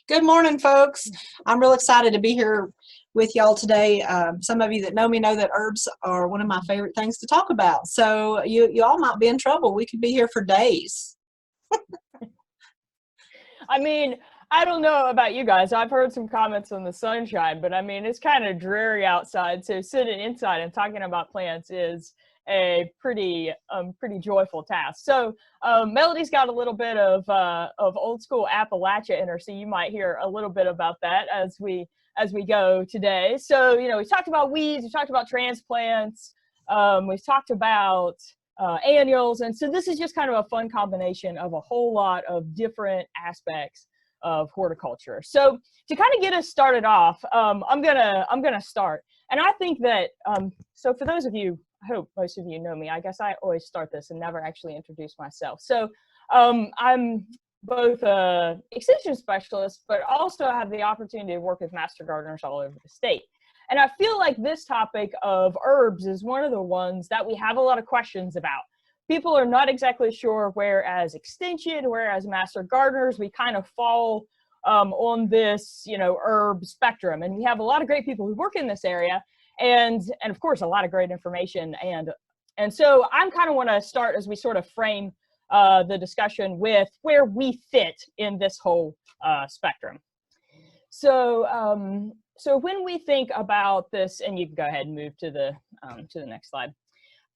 Good morning, folks. I'm real excited to be here with y'all today. Some of you that know me know that herbs are one of my favorite things to talk about. So you all might be in trouble. We could be here for days. I mean, I don't know about you guys. I've heard some comments on the sunshine, but I mean, it's kind of dreary outside. So sitting inside and talking about plants is a pretty joyful task. So Melody's got a little bit of old school Appalachia in her, so you might hear a little bit about that as we go today. So we talked about weeds, we talked about transplants, we've talked about annuals, and so this is just kind of a fun combination of a whole lot of different aspects of horticulture. So to kind of get us started off, I'm gonna start, and I think that so for those of you, I hope most of you know me. I guess I always start this and never actually introduce myself. So I'm both a extension specialist, but also have the opportunity to work with master gardeners all over the state. And I feel like this topic of herbs is one of the ones that we have a lot of questions about. People are not exactly sure where as extension, where as master gardeners, we kind of fall on this, herb spectrum. And we have a lot of great people who work in this area. And of course, a lot of great information. And so I'm kind of want to start as we sort of frame the discussion with where we fit in this whole spectrum. So when we think about this, and you can go ahead and move to the next slide.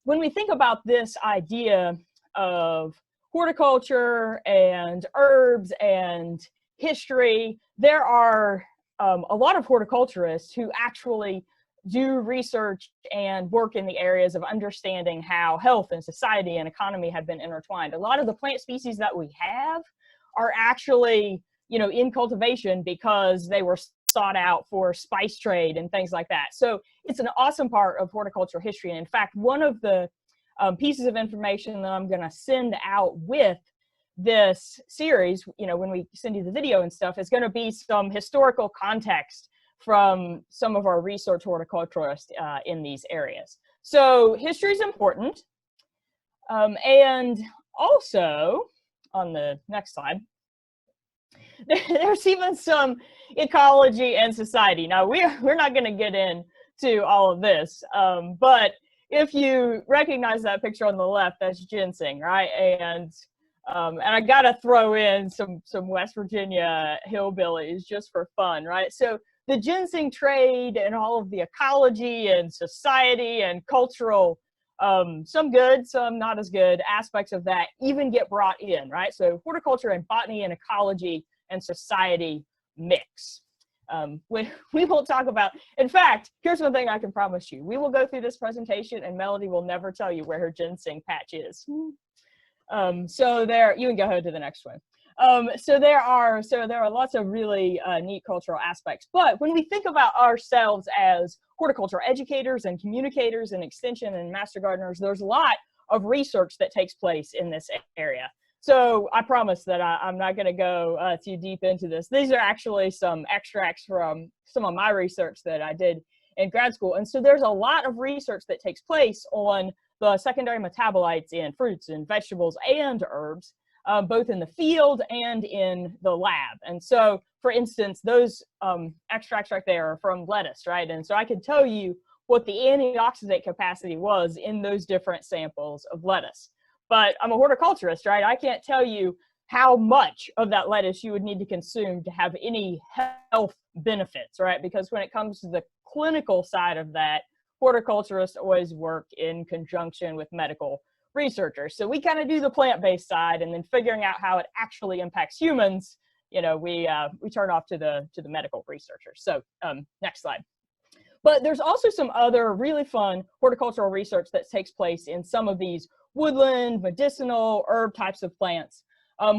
When we think about this idea of horticulture and herbs and history, there are a lot of horticulturists who actually do research and work in the areas of understanding how health and society and economy have been intertwined. A lot of the plant species that we have are actually, in cultivation because they were sought out for spice trade and things like that. So it's an awesome part of horticultural history. And in fact, one of the pieces of information that I'm going to send out with this series, when we send you the video and stuff, is going to be some historical context from some of our research horticulturists in these areas. So history is important. And also, on the next slide, there's even some ecology and society. Now, we're not going to get into all of this, but if you recognize that picture on the left, that's ginseng, right? And I got to throw in some West Virginia hillbillies just for fun, right? So the ginseng trade and all of the ecology and society and cultural, some good, some not as good aspects of that even get brought in, right? So horticulture and botany and ecology and society mix. We will talk about, in fact, here's one thing I can promise you. We will go through this presentation and Melody will never tell you where her ginseng patch is. So there, you can go ahead to the next one. So there are lots of really neat cultural aspects. But when we think about ourselves as horticultural educators and communicators and extension and master gardeners, there's a lot of research that takes place in this area. So I promise that I'm not going to go too deep into this. These are actually some extracts from some of my research that I did in grad school. And so there's a lot of research that takes place on the secondary metabolites in fruits and vegetables and herbs, both in the field and in the lab. And so, for instance, those extracts right there are from lettuce, right? And so I could tell you what the antioxidant capacity was in those different samples of lettuce. But I'm a horticulturist, right? I can't tell you how much of that lettuce you would need to consume to have any health benefits, right? Because when it comes to the clinical side of that, horticulturists always work in conjunction with medical researchers. So we kind of do the plant-based side, and then figuring out how it actually impacts humans, we turn off to the medical researchers. So next slide. But there's also some other really fun horticultural research that takes place in some of these woodland, medicinal, herb types of plants,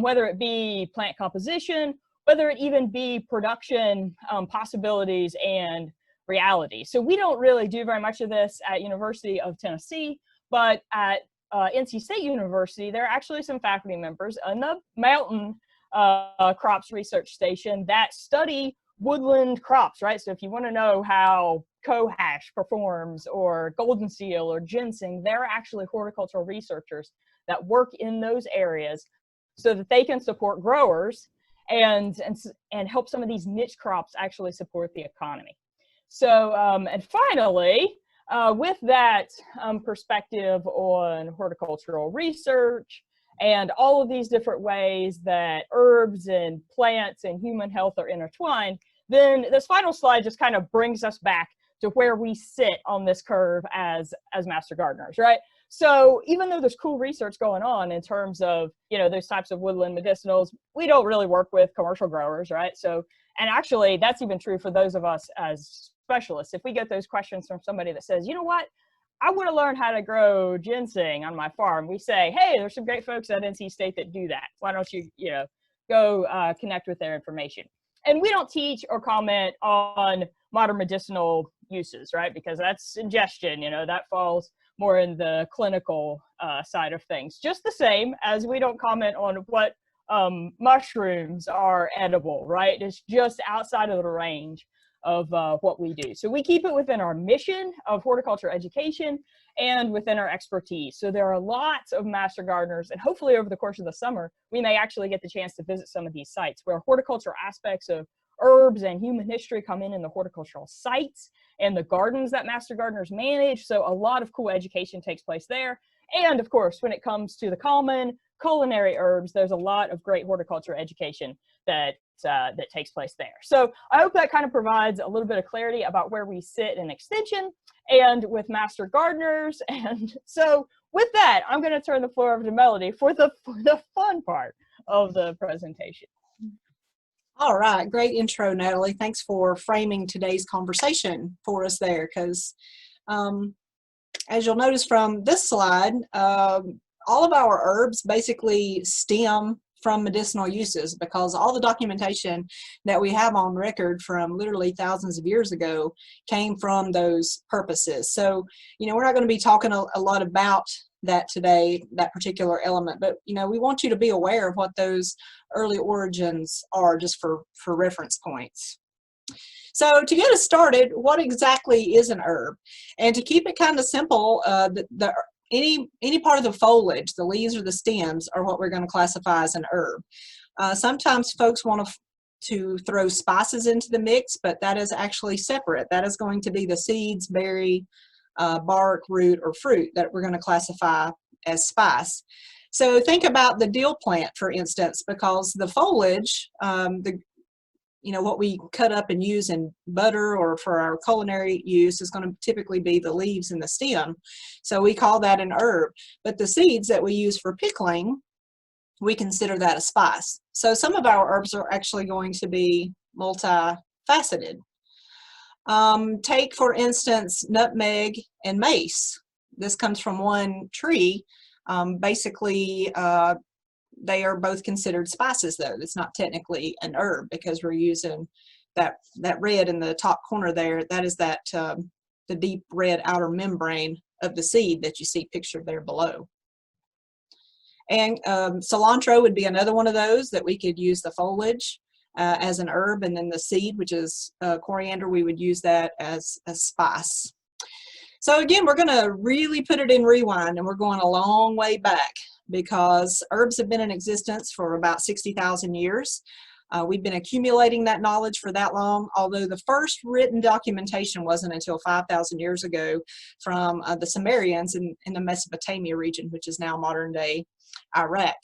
whether it be plant composition, whether it even be production possibilities and reality. So we don't really do very much of this at University of Tennessee, but at NC State University, there are actually some faculty members in the Mountain Crops Research Station that study woodland crops, right? So if you want to know how cohash performs or golden seal or ginseng, they're actually horticultural researchers that work in those areas so that they can support growers and help some of these niche crops actually support the economy. So, and finally, with that perspective on horticultural research and all of these different ways that herbs and plants and human health are intertwined, then this final slide just kind of brings us back to where we sit on this curve as master gardeners, right? So even though there's cool research going on in terms of, you know, those types of woodland medicinals, we don't really work with commercial growers, right? So, and actually that's even true for those of us as specialists. If we get those questions from somebody that says, you know what, I want to learn how to grow ginseng on my farm, we say, hey, there's some great folks at NC State that do that. Why don't you, you know, go connect with their information? And we don't teach or comment on modern medicinal uses, right? Because that's ingestion, you know, that falls more in the clinical side of things. Just the same as we don't comment on what mushrooms are edible, right? It's just outside of the range of what we do. So we keep it within our mission of horticulture education and within our expertise. So there are lots of master gardeners, and hopefully over the course of the summer, we may actually get the chance to visit some of these sites where horticultural aspects of herbs and human history come in the horticultural sites and the gardens that master gardeners manage. So a lot of cool education takes place there. And of course, when it comes to the common culinary herbs, there's a lot of great horticulture education that takes place there. So I hope that kind of provides a little bit of clarity about where we sit in extension and with master gardeners. And so with that, I'm going to turn the floor over to Melody for the fun part of the presentation. All right, great intro, Natalie. Thanks for framing today's conversation for us there, because as you'll notice from this slide, all of our herbs basically stem from medicinal uses, because all the documentation that we have on record from literally thousands of years ago came from those purposes. So, you know, we're not going to be talking a lot about that today, that particular element, but, you know, we want you to be aware of what those early origins are, just for reference points. So to get us started, what exactly is an herb? And to keep it kind of simple, any part of the foliage, the leaves or the stems, are what we're going to classify as an herb. Sometimes folks want to throw spices into the mix, but that is actually separate. That is going to be the seeds, berry, bark, root, or fruit that we're going to classify as spice. So think about the dill plant, for instance, because the foliage, you know, what we cut up and use in butter or for our culinary use is going to typically be the leaves and the stem. So we call that an herb. But the seeds that we use for pickling, we consider that a spice. So some of our herbs are actually going to be multifaceted. Take, for instance, nutmeg and mace. This comes from one tree. Basically, they are both considered spices, though. It's not technically an herb because we're using that red in the top corner there. That is that the deep red outer membrane of the seed that you see pictured there below. And cilantro would be another one of those that we could use the foliage as an herb, and then the seed, which is coriander, we would use that as a spice. So again, we're going to really put it in rewind, and we're going a long way back, because herbs have been in existence for about 60,000 years. We've been accumulating that knowledge for that long, although the first written documentation wasn't until 5,000 years ago from the Sumerians in the Mesopotamia region, which is now modern-day Iraq.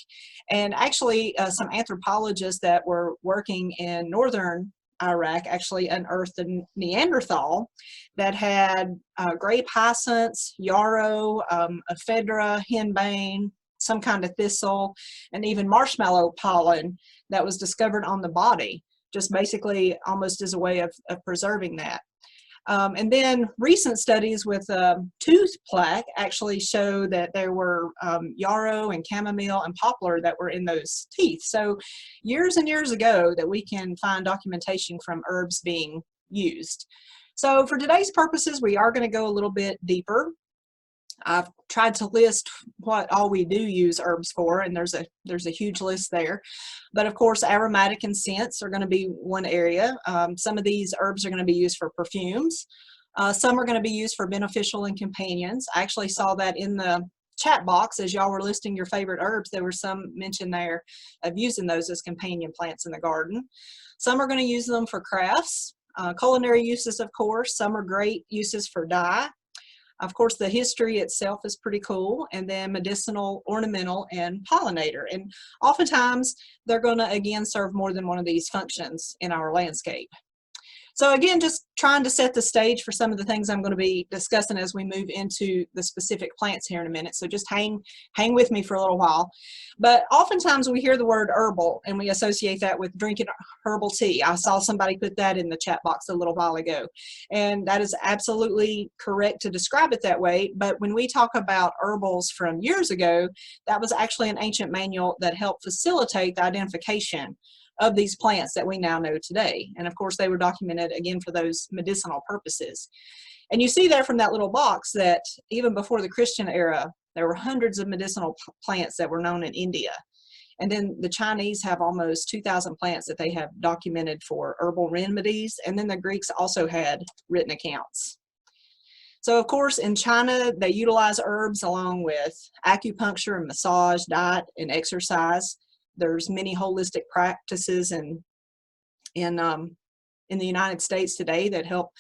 And actually, some anthropologists that were working in northern Iraq actually unearthed a Neanderthal that had grape hyacinths, yarrow, ephedra, henbane, some kind of thistle, and even marshmallow pollen that was discovered on the body, just basically almost as a way of preserving that. And then recent studies with tooth plaque actually show that there were yarrow and chamomile and poplar that were in those teeth. So years and years ago that we can find documentation from herbs being used. So for today's purposes, we are going to go a little bit deeper. I've tried to list what all we do use herbs for, and there's a huge list there. But of course, aromatic and scents are going to be one area. Some of these herbs are going to be used for perfumes. Some are going to be used for beneficial and companions. I actually saw that in the chat box, as y'all were listing your favorite herbs, there was some mention there of using those as companion plants in the garden. Some are going to use them for crafts, culinary uses, of course. Some are great uses for dye. Of course, the history itself is pretty cool, and then medicinal, ornamental, and pollinator. And oftentimes, they're going to, again, serve more than one of these functions in our landscape. So again, just trying to set the stage for some of the things I'm going to be discussing as we move into the specific plants here in a minute. So just hang with me for a little while. But oftentimes we hear the word herbal and we associate that with drinking herbal tea. I saw somebody put that in the chat box a little while ago. And that is absolutely correct to describe it that way. But when we talk about herbals from years ago, that was actually an ancient manual that helped facilitate the identification of these plants that we now know today. And of course, they were documented again for those medicinal purposes. And you see there from that little box that even before the Christian era, there were hundreds of medicinal plants that were known in India. And then the Chinese have almost 2,000 plants that they have documented for herbal remedies. And then the Greeks also had written accounts. So of course, in China, they utilize herbs along with acupuncture and massage, diet, and exercise. There's many holistic practices in the United States today that help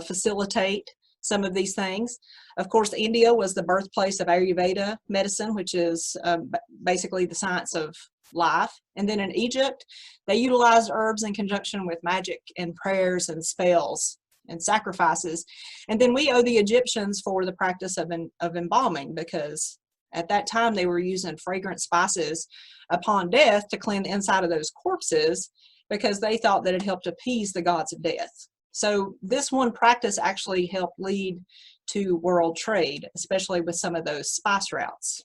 facilitate some of these things. Of course, India was the birthplace of Ayurveda medicine, which is basically the science of life. And then in Egypt, they utilized herbs in conjunction with magic and prayers and spells and sacrifices. And then we owe the Egyptians for the practice of embalming, because at that time they were using fragrant spices upon death to clean the inside of those corpses, because they thought that it helped appease the gods of death. So this one practice actually helped lead to world trade, especially with some of those spice routes.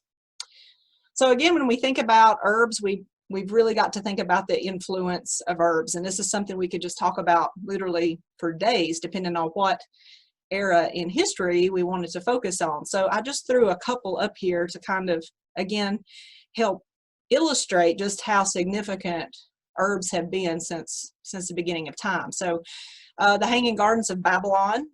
So again, when we think about herbs, we've really got to think about the influence of herbs. And this is something we could just talk about literally for days, depending on what era in history we wanted to focus on. So I just threw a couple up here to kind of, again, help illustrate just how significant herbs have been since the beginning of time. So the Hanging Gardens of Babylon,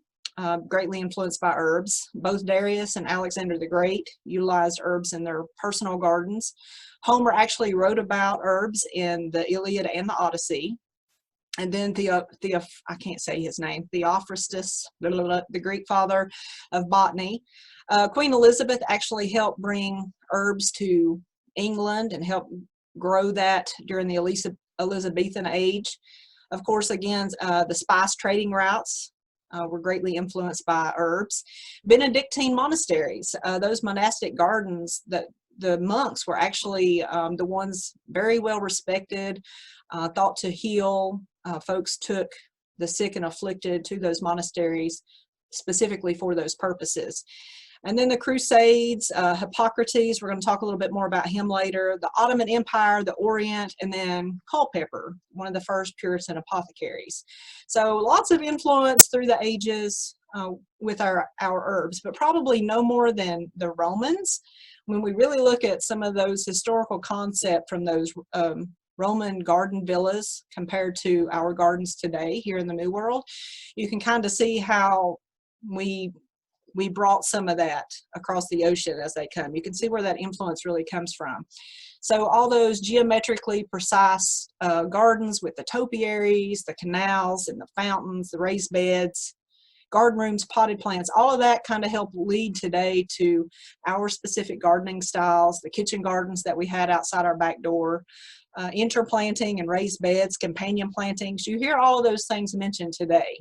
greatly influenced by herbs. Both Darius and Alexander the Great utilized herbs in their personal gardens. Homer actually wrote about herbs in the Iliad and the Odyssey. And then I can't say his name, Theophrastus, the Greek father of botany. Queen Elizabeth actually helped bring herbs to England and helped grow that during the Elizabethan age. Of course, again, the spice trading routes were greatly influenced by herbs. Benedictine monasteries, those monastic gardens, that the monks were actually the ones very well respected, thought to heal. Folks took the sick and afflicted to those monasteries specifically for those purposes. And then the Crusades, Hippocrates, we're going to talk a little bit more about him later, the Ottoman Empire, the Orient, and then Culpeper, one of the first Puritan apothecaries. So lots of influence through the ages with our herbs, but probably no more than the Romans. When we really look at some of those historical concepts from those Roman garden villas compared to our gardens today here in the New World, you can kind of see how we brought some of that across the ocean as they come. You can see where that influence really comes from. So all those geometrically precise gardens with the topiaries, the canals and the fountains, the raised beds, garden rooms, potted plants, all of that kind of helped lead today to our specific gardening styles, the kitchen gardens that we had outside our back door, interplanting and raised beds, companion plantings. You hear all of those things mentioned today.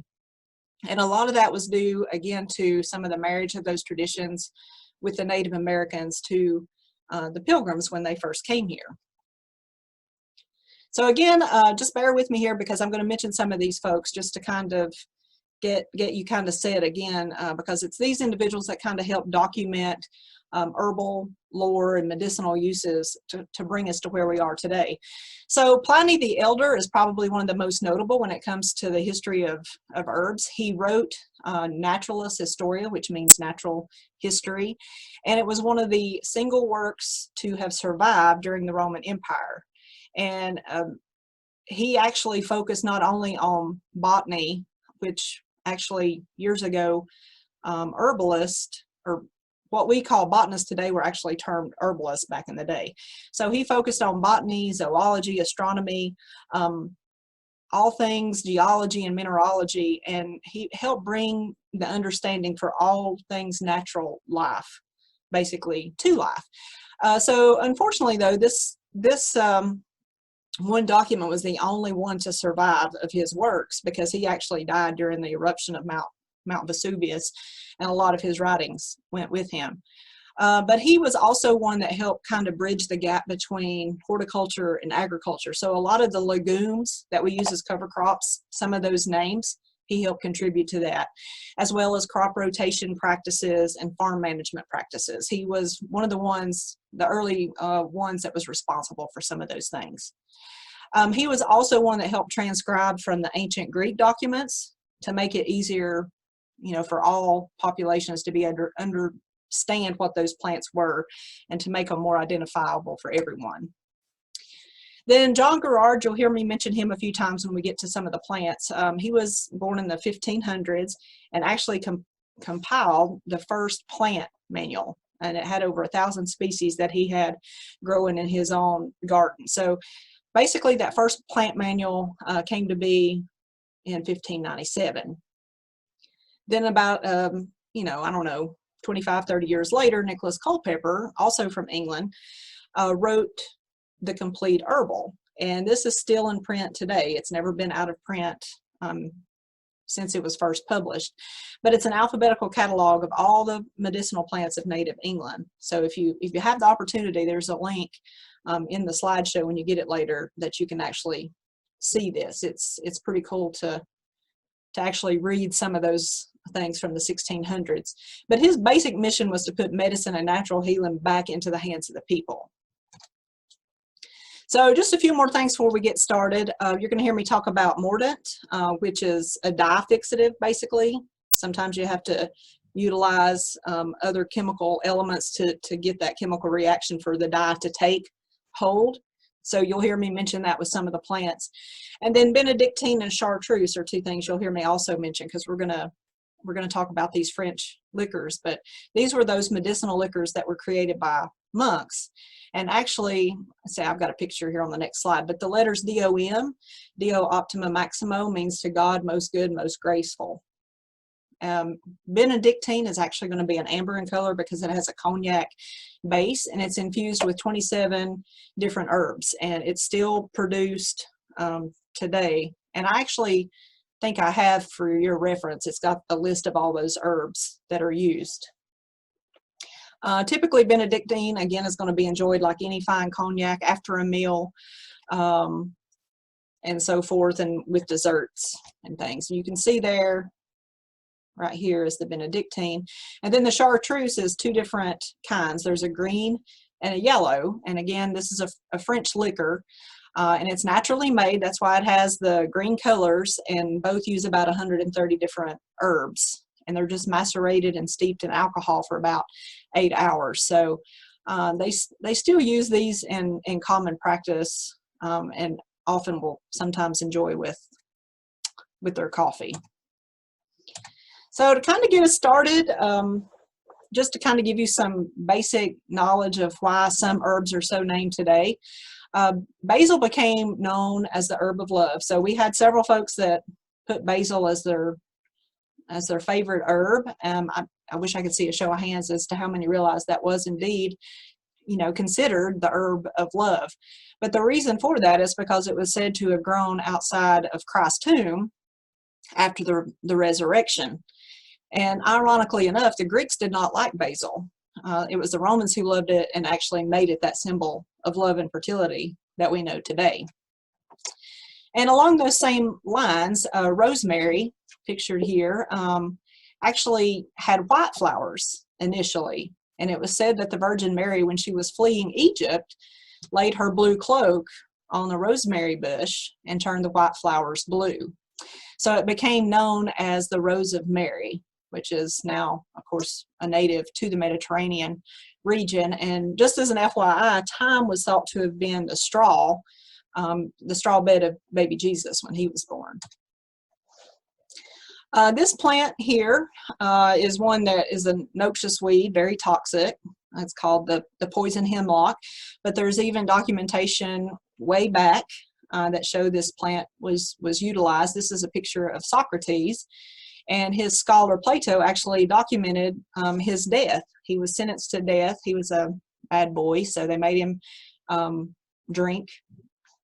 And a lot of that was due, again, to some of the marriage of those traditions with the Native Americans to the Pilgrims when they first came here. So again, just bear with me here because I'm going to mention some of these folks just to kind of get you kind of set again, because it's these individuals that kind of help document herbal lore and medicinal uses to bring us to where we are today. So Pliny the Elder is probably one of the most notable when it comes to the history of herbs. He wrote Naturalis Historia, which means natural history, and it was one of the single works to have survived during the Roman Empire. And he actually focused not only on botany, which actually years ago herbalists, or what we call botanists today were actually termed herbalists back in the day. So he focused on botany, zoology, astronomy, all things geology and mineralogy, and he helped bring the understanding for all things natural life, basically, to life. So unfortunately, though, this one document was the only one to survive of his works, because he actually died during the eruption of Mount Vesuvius, and a lot of his writings went with him. But he was also one that helped kind of bridge the gap between horticulture and agriculture. So a lot of the legumes that we use as cover crops, some of those names, he helped contribute to that, as well as crop rotation practices and farm management practices. He was one of the early ones that was responsible for some of those things. He was also one that helped transcribe from the ancient Greek documents to make it easier, for all populations to be understand what those plants were, and to make them more identifiable for everyone. Then John Gerard, you'll hear me mention him a few times when we get to some of the plants. He was born in the 1500s and actually compiled the first plant manual, and it had over 1,000 species that he had growing in his own garden. So basically that first plant manual came to be in 1597. Then about, I don't know, 25, 30 years later, Nicholas Culpeper, also from England, wrote The Complete Herbal. And this is still in print today. It's never been out of print since it was first published. But it's an alphabetical catalog of all the medicinal plants of native England. So if you have the opportunity, there's a link in the slideshow when you get it later that you can actually see this. It's pretty cool to actually read some of those things from the 1600s. But his basic mission was to put medicine and natural healing back into the hands of the people. So just a few more things before we get started. You're going to hear me talk about mordant, which is a dye fixative, basically. Sometimes you have to utilize other chemical elements to get that chemical reaction for the dye to take hold. So you'll hear me mention that with some of the plants. And then Benedictine and Chartreuse are two things you'll hear me also mention, because we're going to talk about these French liquors. But these were those medicinal liquors that were created by monks. And actually, say I've got a picture here on the next slide, but the letters DOM, Dio Optima Maximo, means to God most good, most graceful. Benedictine is actually going to be an amber in color because it has a cognac base, and it's infused with 27 different herbs, and it's still produced today. And I actually think I have, for your reference, it's got a list of all those herbs that are used. Typically Benedictine, again, is going to be enjoyed like any fine cognac after a meal, and so forth, and with desserts and things. You can see there, right here is the Benedictine. And then the Chartreuse is two different kinds. There's a green and a yellow. And again, this is a French liquor, and it's naturally made. That's why it has the green colors, and both use about 130 different herbs. And they're just macerated and steeped in alcohol for about 8 hours. So they still use these in common practice, and often will sometimes enjoy with their coffee. So to kind of get us started, just to kind of give you some basic knowledge of why some herbs are so named today, basil became known as the herb of love. So we had several folks that put basil as their favorite herb. I wish I could see a show of hands as to how many realized that was indeed, considered the herb of love. But the reason for that is because it was said to have grown outside of Christ's tomb after the resurrection. And ironically enough, the Greeks did not like basil. It was the Romans who loved it and actually made it that symbol of love and fertility that we know today. And along those same lines, rosemary, pictured here, actually had white flowers initially. And it was said that the Virgin Mary, when she was fleeing Egypt, laid her blue cloak on the rosemary bush and turned the white flowers blue. So it became known as the Rose of Mary, which is now, of course, a native to the Mediterranean region. And just as an FYI, thyme was thought to have been the straw bed of baby Jesus when he was born. This plant here is one that is a noxious weed, very toxic. It's called the poison hemlock, but there's even documentation way back that show this plant was utilized. This is a picture of Socrates, and his scholar Plato actually documented his death. He was sentenced to death. He was a bad boy, so they made him drink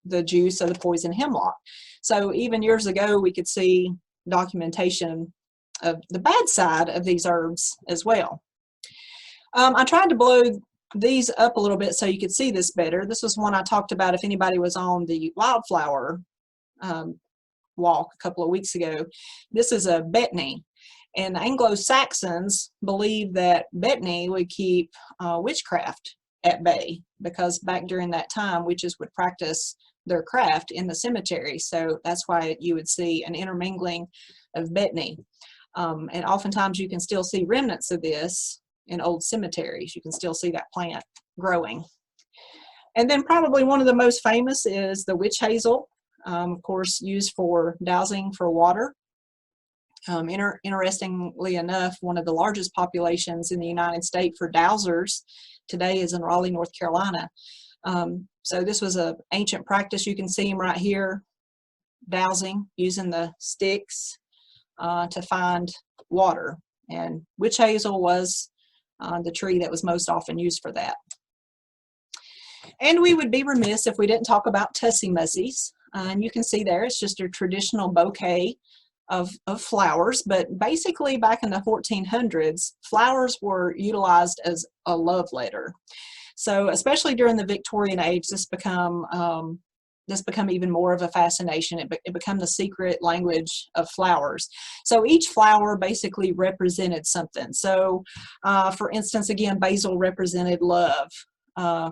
the juice of the poison hemlock. So even years ago, we could see documentation of the bad side of these herbs as well. I tried to blow these up a little bit so you could see this better. This was one I talked about if anybody was on the wildflower walk a couple of weeks ago. This is a betony, and Anglo-Saxons believed that betony would keep witchcraft at bay, because back during that time witches would practice their craft in the cemetery. So that's why you would see an intermingling of betony, and oftentimes you can still see remnants of this in old cemeteries. You can still see that plant growing. And then probably one of the most famous is the witch hazel, of course used for dowsing for water. Interestingly enough, one of the largest populations in the United States for dowsers today is in Raleigh, North Carolina. So this was an ancient practice. You can see them right here, dowsing, using the sticks to find water. And witch hazel was the tree that was most often used for that. And we would be remiss if we didn't talk about tussie mussies. And you can see there, it's just a traditional bouquet of flowers, but basically back in the 1400s, flowers were utilized as a love letter. So especially during the Victorian age, this become even more of a fascination. It became the secret language of flowers. So each flower basically represented something. So for instance, again, basil represented love.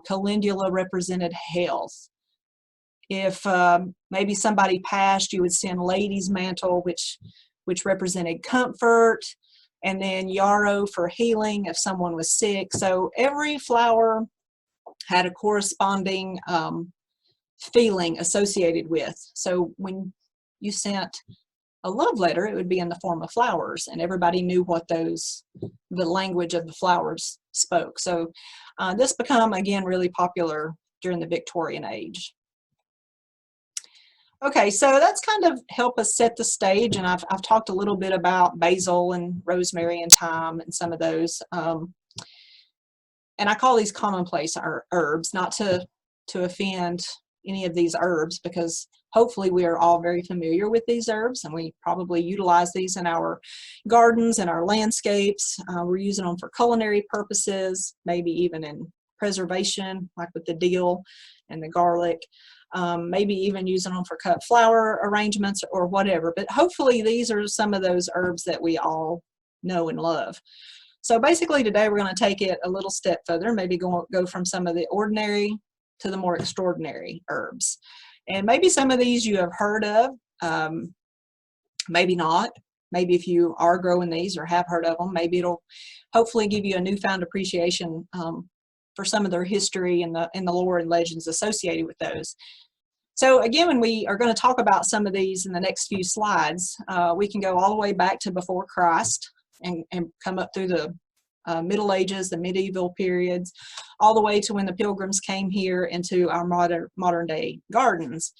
Calendula represented health. If maybe somebody passed, you would send lady's mantle, which represented comfort, and then yarrow for healing if someone was sick. So every flower had a corresponding feeling associated with. So when you sent a love letter, it would be in the form of flowers, and everybody knew what the language of the flowers spoke. So this became, again, really popular during the Victorian age. Okay, so that's kind of help us set the stage, and I've talked a little bit about basil and rosemary and thyme and some of those. And I call these commonplace herbs, not to offend any of these herbs, because hopefully we are all very familiar with these herbs, and we probably utilize these in our gardens and our landscapes. We're using them for culinary purposes, maybe even in preservation, like with the dill and the garlic. Maybe even using them for cut flower arrangements or whatever. But hopefully these are some of those herbs that we all know and love. So basically today we're going to take it a little step further, maybe go from some of the ordinary to the more extraordinary herbs. And maybe some of these you have heard of, maybe not. Maybe if you are growing these or have heard of them, maybe it'll hopefully give you a newfound appreciation for some of their history and the lore and legends associated with those. So again, when we are going to talk about some of these in the next few slides, we can go all the way back to before Christ and come up through the Middle Ages, the medieval periods, all the way to when the Pilgrims came here into our modern day gardens.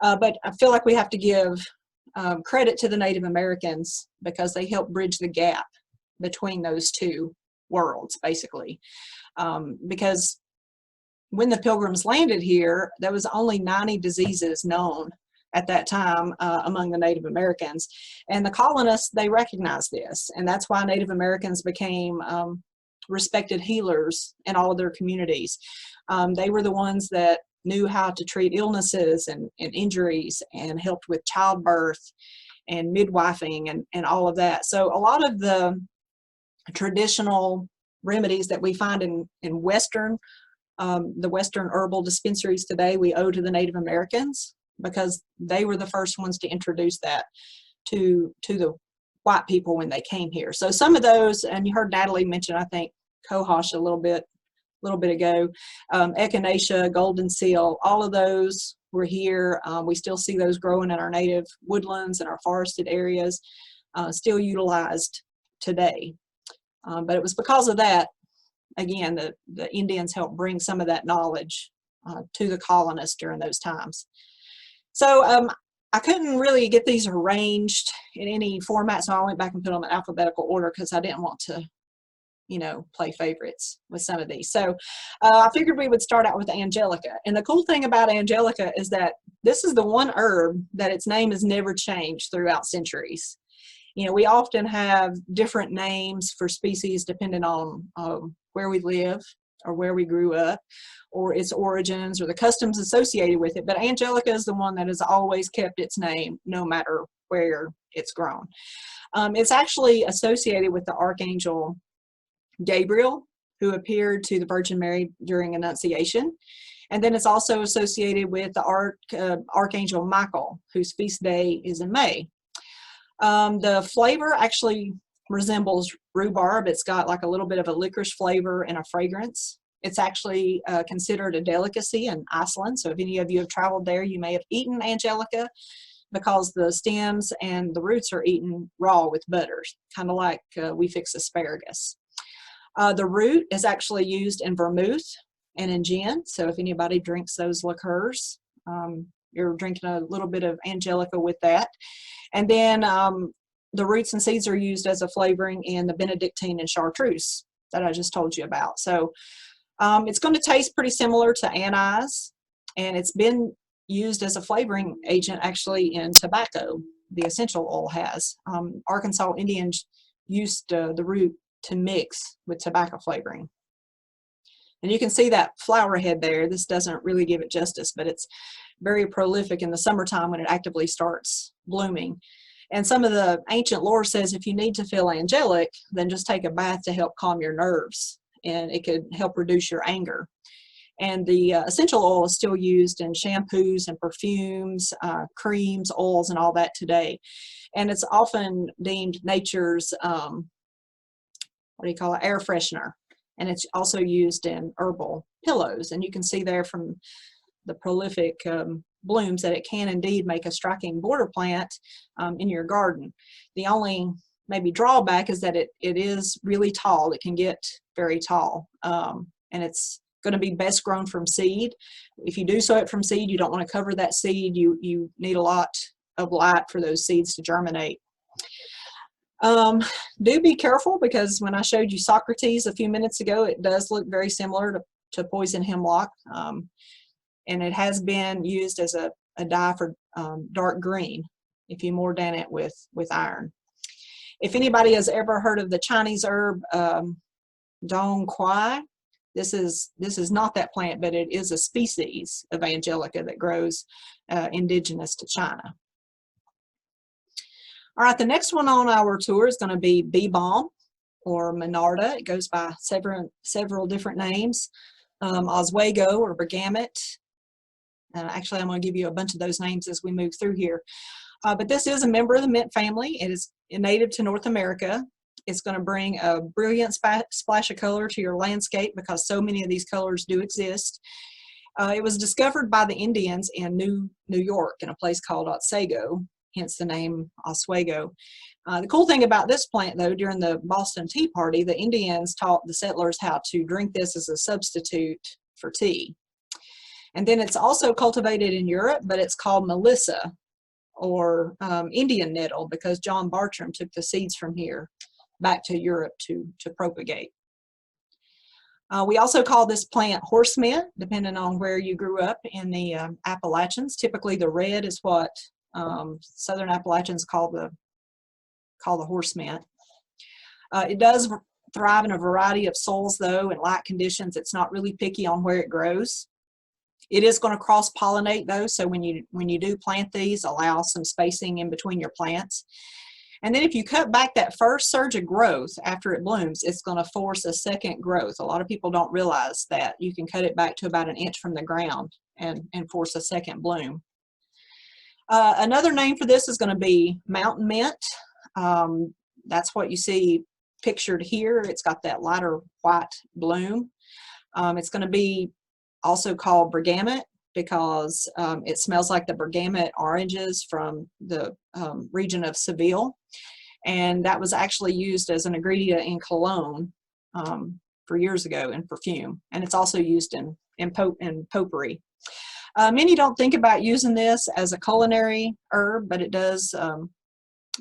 But I feel like we have to give credit to the Native Americans, because they helped bridge the gap between those two worlds, basically. Because when the Pilgrims landed here, there was only 90 diseases known at that time among the Native Americans, and the colonists, they recognized this, and that's why Native Americans became respected healers in all of their communities. They were the ones that knew how to treat illnesses and injuries, and helped with childbirth and midwifing and all of that. So a lot of the traditional remedies that we find in Western, the Western herbal dispensaries today, we owe to the Native Americans, because they were the first ones to introduce that to the white people when they came here. So some of those, and you heard Natalie mention, I think, cohosh a little bit ago, echinacea, golden seal, all of those were here. We still see those growing in our native woodlands and our forested areas. still utilized today. But it was because of that, again, the Indians helped bring some of that knowledge to the colonists during those times. So I couldn't really get these arranged in any format, so I went back and put them in alphabetical order because I didn't want to, you know, play favorites with some of these. So I figured we would start out with Angelica. And the cool thing about Angelica is that this is the one herb that its name has never changed throughout centuries. You know, we often have different names for species depending on where we live or where we grew up, or its origins or the customs associated with it. But Angelica is the one that has always kept its name no matter where it's grown. It's actually associated with the Archangel Gabriel, who appeared to the Virgin Mary during Annunciation. And then it's also associated with the Archangel Michael, whose feast day is in May. The flavor actually resembles rhubarb. It's got like a little bit of a licorice flavor and a fragrance. It's actually considered a delicacy in Iceland. So if any of you have traveled there, you may have eaten Angelica because the stems and the roots are eaten raw with butter, kind of like we fix asparagus. The root is actually used in vermouth and in gin. So if anybody drinks those liqueurs, you're drinking a little bit of Angelica with that. And then the roots and seeds are used as a flavoring in the Benedictine and chartreuse that I just told you about. So it's going to taste pretty similar to anise, and it's been used as a flavoring agent actually in tobacco. The essential oil has. Arkansas Indians used the root to mix with tobacco flavoring. And you can see that flower head there. This doesn't really give it justice, but it's very prolific in the summertime when it actively starts blooming. And some of the ancient lore says if you need to feel angelic, then just take a bath to help calm your nerves, and it could help reduce your anger. And the essential oil is still used in shampoos and perfumes, creams, oils, and all that today. And it's often deemed nature's, air freshener. And it's also used in herbal pillows. And you can see there from the prolific blooms that it can indeed make a striking border plant in your garden. The only maybe drawback is that it is really tall. It can get very tall, and it's going to be best grown from seed. If you do sow it from seed, you don't want to cover that seed. You need a lot of light for those seeds to germinate. Do be careful, because when I showed you Socrates a few minutes ago, it does look very similar to poison hemlock. And it has been used as a dye for dark green if you mordant it with iron. If anybody has ever heard of the Chinese herb Dong Quai, this is not that plant, but it is a species of Angelica that grows indigenous to China. All right, the next one on our tour is going to be BEEBALM, or Monarda. It goes by several different names. Oswego or bergamot. Actually, I'm going to give you a bunch of those names as we move through here. But this is a member of the mint family. It is native to North America. It's going to bring a brilliant splash of color to your landscape because so many of these colors do exist. It was discovered by the Indians in New York in a place called Otsego, hence the name Oswego. The cool thing about this plant, though, during the Boston Tea Party, the Indians taught the settlers how to drink this as a substitute for tea. And then it's also cultivated in Europe, but it's called Melissa, or Indian nettle, because John Bartram took the seeds from here back to Europe to propagate. We also call this plant horse mint, depending on where you grew up in the Appalachians. Typically the red is what Southern Appalachians call the horse mint. It does thrive in a variety of soils, though, in light conditions. It's not really picky on where it grows. It is going to cross-pollinate, though, so when you do plant these, allow some spacing in between your plants. And then if you cut back that first surge of growth after it blooms, it's going to force a second growth. A lot of people don't realize that you can cut it back to about 1 inch from the ground and force a second bloom. Another name for this is going to be mountain mint. That's what you see pictured here. It's got that lighter white bloom. It's going to be also called bergamot because it smells like the bergamot oranges from the region of Seville. And that was actually used as an ingredient in cologne for years ago in perfume. And it's also used in potpourri. Many don't think about using this as a culinary herb, but it does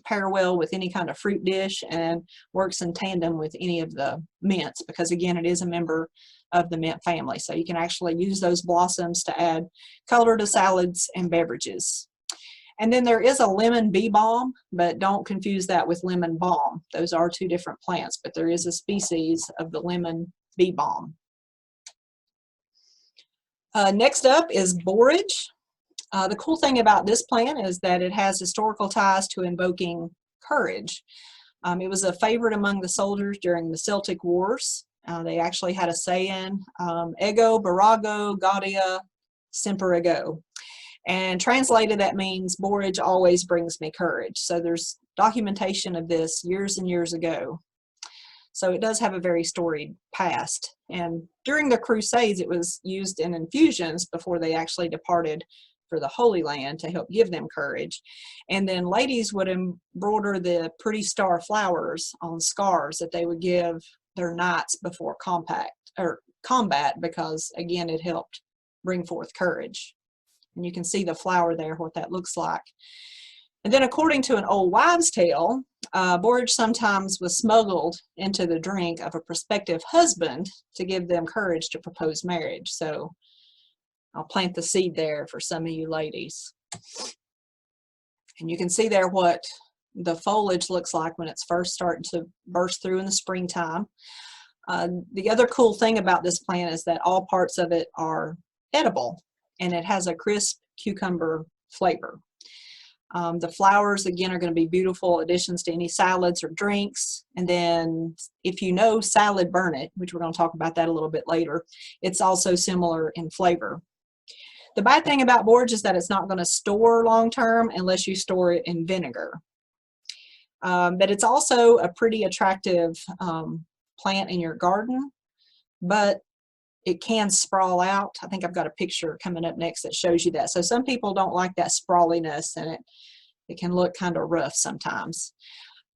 pair well with any kind of fruit dish and works in tandem with any of the mints, because again, it is a member of the mint family. So you can actually use those blossoms to add color to salads and beverages. And then there is a lemon bee balm, but don't confuse that with lemon balm. Those are two different plants, but there is a species of the lemon bee balm. Next up is borage. The cool thing about this plant is that it has historical ties to invoking courage. It was a favorite among the soldiers during the Celtic Wars. They actually had a saying, ego, barago, gaudia, semper ego. And translated, that means borage always brings me courage. So there's documentation of this years and years ago. So it does have a very storied past. And during the Crusades, it was used in infusions before they actually departed for the Holy Land to help give them courage. And then ladies would embroider the pretty star flowers on scars that they would give their knights before combat, because again, it helped bring forth courage. And you can see the flower there, what that looks like. And then according to an old wives' tale, borage sometimes was smuggled into the drink of a prospective husband to give them courage to propose marriage. So I'll plant the seed there for some of you ladies. And you can see there what the foliage looks like when it's first starting to burst through in the springtime. The other cool thing about this plant is that all parts of it are edible, and it has a crisp cucumber flavor. The flowers, again, are going to be beautiful additions to any salads or drinks. And then if you know salad Burnet, which we're going to talk about that a little bit later, it's also similar in flavor. The bad thing about borage is that it's not going to store long term unless you store it in vinegar. But it's also a pretty attractive plant in your garden, but it can sprawl out. I think I've got a picture coming up next that shows you that. So some people don't like that sprawliness, and it can look kind of rough sometimes.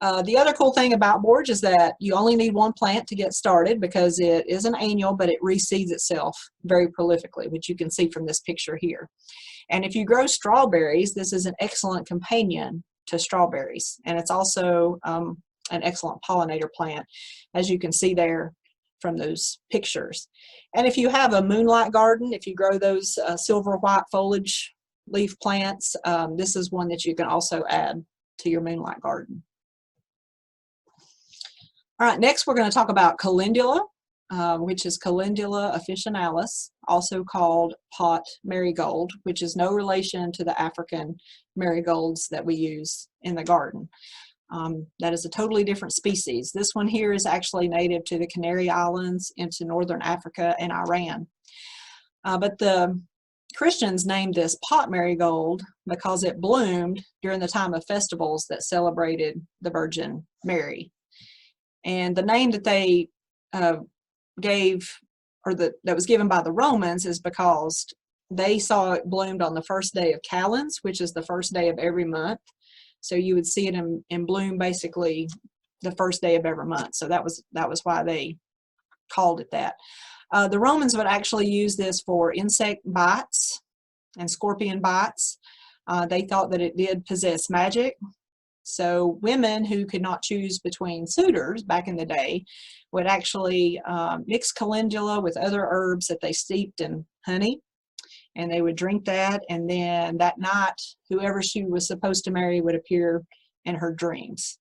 The other cool thing about borage is that you only need one plant to get started, because it is an annual, but it reseeds itself very prolifically, which you can see from this picture here. And if you grow strawberries, this is an excellent companion to strawberries. And it's also an excellent pollinator plant, as you can see there from those pictures. And if you have a moonlight garden, if you grow those silver white foliage leaf plants, this is one that you can also add to your moonlight garden. All right, next we're going to talk about calendula, which is Calendula officinalis, also called pot marigold, which is no relation to the African marigolds that we use in the garden. That is a totally different species. This one here is actually native to the Canary Islands, into northern Africa and Iran. But the Christians named this pot marigold because it bloomed during the time of festivals that celebrated the Virgin Mary. And the name that they gave, or that was given by the Romans, is because they saw it bloomed on the first day of Calends, which is the first day of every month. So you would see it in bloom basically the first day of every month. So that was why they called it that. The Romans would actually use this for insect bites and scorpion bites. They thought that it did possess magic. So women who could not choose between suitors back in the day would actually mix calendula with other herbs that they steeped in honey, and they would drink that, and then that night whoever she was supposed to marry would appear in her dreams.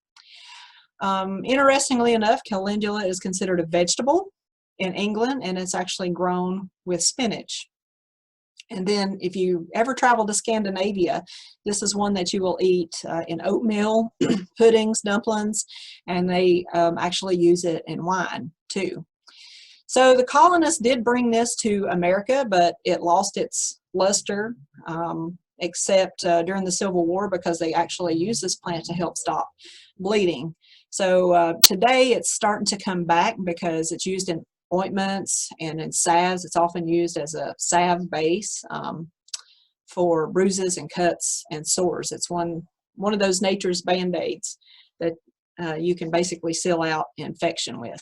Interestingly enough, calendula is considered a vegetable in England, and it's actually grown with spinach. And then if you ever travel to Scandinavia, this is one that you will eat in oatmeal, puddings, dumplings, and they actually use it in wine too. So the colonists did bring this to America, but it lost its luster, except during the Civil War, because they actually used this plant to help stop bleeding. So today it's starting to come back because it's used in ointments and in salves. It's often used as a salve base for bruises and cuts and sores. It's one of those nature's band-aids that you can basically seal out infection with.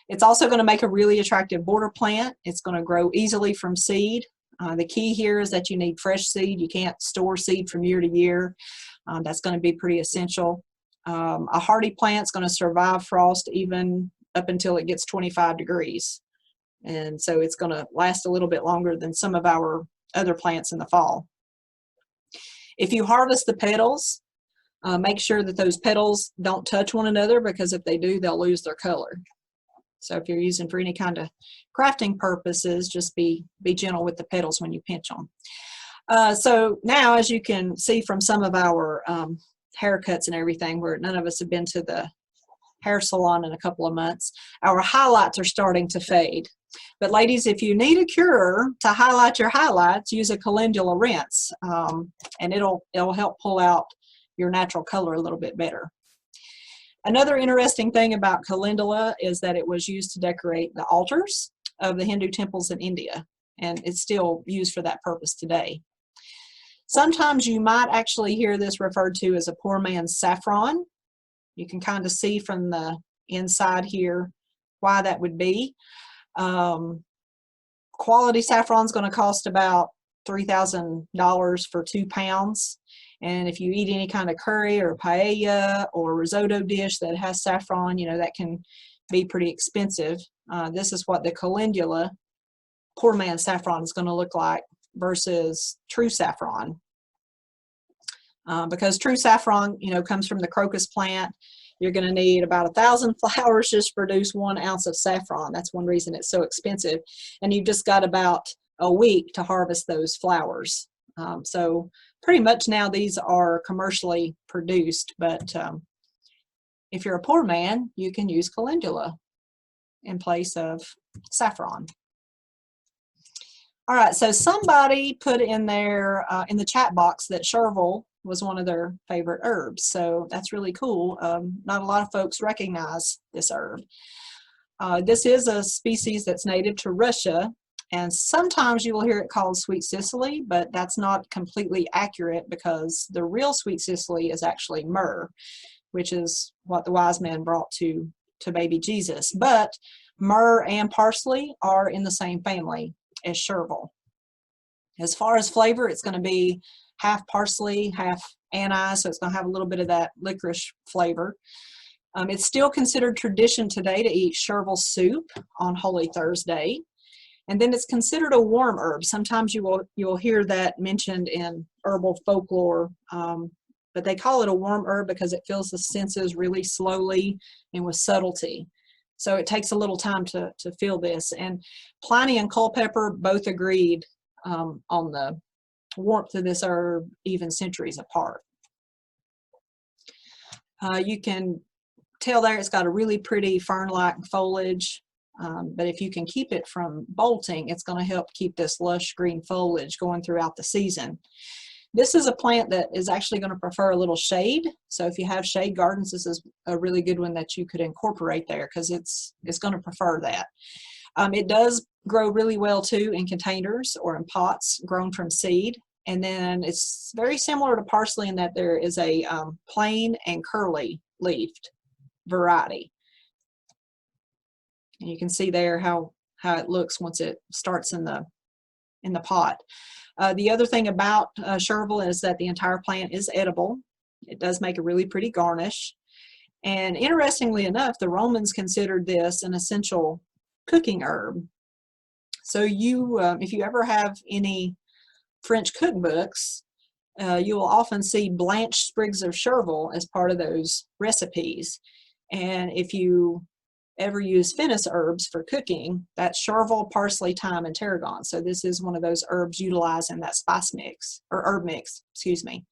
It's also going to make a really attractive border plant. It's going to grow easily from seed. The key here is that you need fresh seed. You can't store seed from year to year. That's going to be pretty essential. A hardy plant's going to survive frost even up until it gets 25 degrees. And so it's going to last a little bit longer than some of our other plants in the fall. If you harvest the petals, make sure that those petals don't touch one another, because if they do, they'll lose their color. So if you're using for any kind of crafting purposes, just be gentle with the petals when you pinch them. So now, as you can see from some of our haircuts and everything, where none of us have been to the hair salon in a couple of months, our highlights are starting to fade. But ladies, if you need a cure to highlight your highlights, use a calendula rinse, and it'll help pull out your natural color a little bit better. Another interesting thing about calendula is that it was used to decorate the altars of the Hindu temples in India, and it's still used for that purpose today. Sometimes you might actually hear this referred to as a poor man's saffron. You can kind of see from the inside here why that would be. Quality saffron is going to cost about $3,000 for 2 pounds. And if you eat any kind of curry or paella or risotto dish that has saffron, you know, that can be pretty expensive. This is what the calendula, poor man's saffron, is going to look like versus true saffron. Because true saffron, you know, comes from the crocus plant. You're going to need about 1,000 flowers just to produce 1 ounce of saffron. That's one reason it's so expensive. And you've just got about a week to harvest those flowers. So pretty much now these are commercially produced, but if you're a poor man, you can use calendula in place of saffron. All right, so somebody put in there in the chat box that chervil was one of their favorite herbs, so that's really cool. Not a lot of folks recognize this herb. This is a species that's native to Russia, and sometimes you will hear it called sweet cicely, but that's not completely accurate, because the real sweet cicely is actually myrrh, which is what the wise men brought to baby Jesus. But myrrh and parsley are in the same family as chervil. As far as flavor, it's going to be half parsley, half anise, so it's going to have a little bit of that licorice flavor. It's still considered tradition today to eat chervil soup on Holy Thursday. And then it's considered a warm herb. Sometimes you'll hear that mentioned in herbal folklore, but they call it a warm herb because it fills the senses really slowly and with subtlety. So it takes a little time to feel this. And Pliny and Culpeper both agreed on the warmth of this herb even centuries apart. You can tell there it's got a really pretty fern-like foliage. But if you can keep it from bolting, it's going to help keep this lush green foliage going throughout the season. This is a plant that is actually going to prefer a little shade. So if you have shade gardens, this is a really good one that you could incorporate there, because it's going to prefer that. It does grow really well too in containers or in pots grown from seed. And then it's very similar to parsley in that there is a plain and curly leafed variety. And you can see there how it looks once it starts in the pot. The other thing about chervil is that the entire plant is edible. It does make a really pretty garnish. And interestingly enough, the Romans considered this an essential cooking herb. So if you ever have any French cookbooks, you will often see blanched sprigs of chervil as part of those recipes. And if you ever use finesse herbs for cooking, that's chervil, parsley, thyme, and tarragon. So this is one of those herbs utilized in that spice mix, or herb mix, excuse me.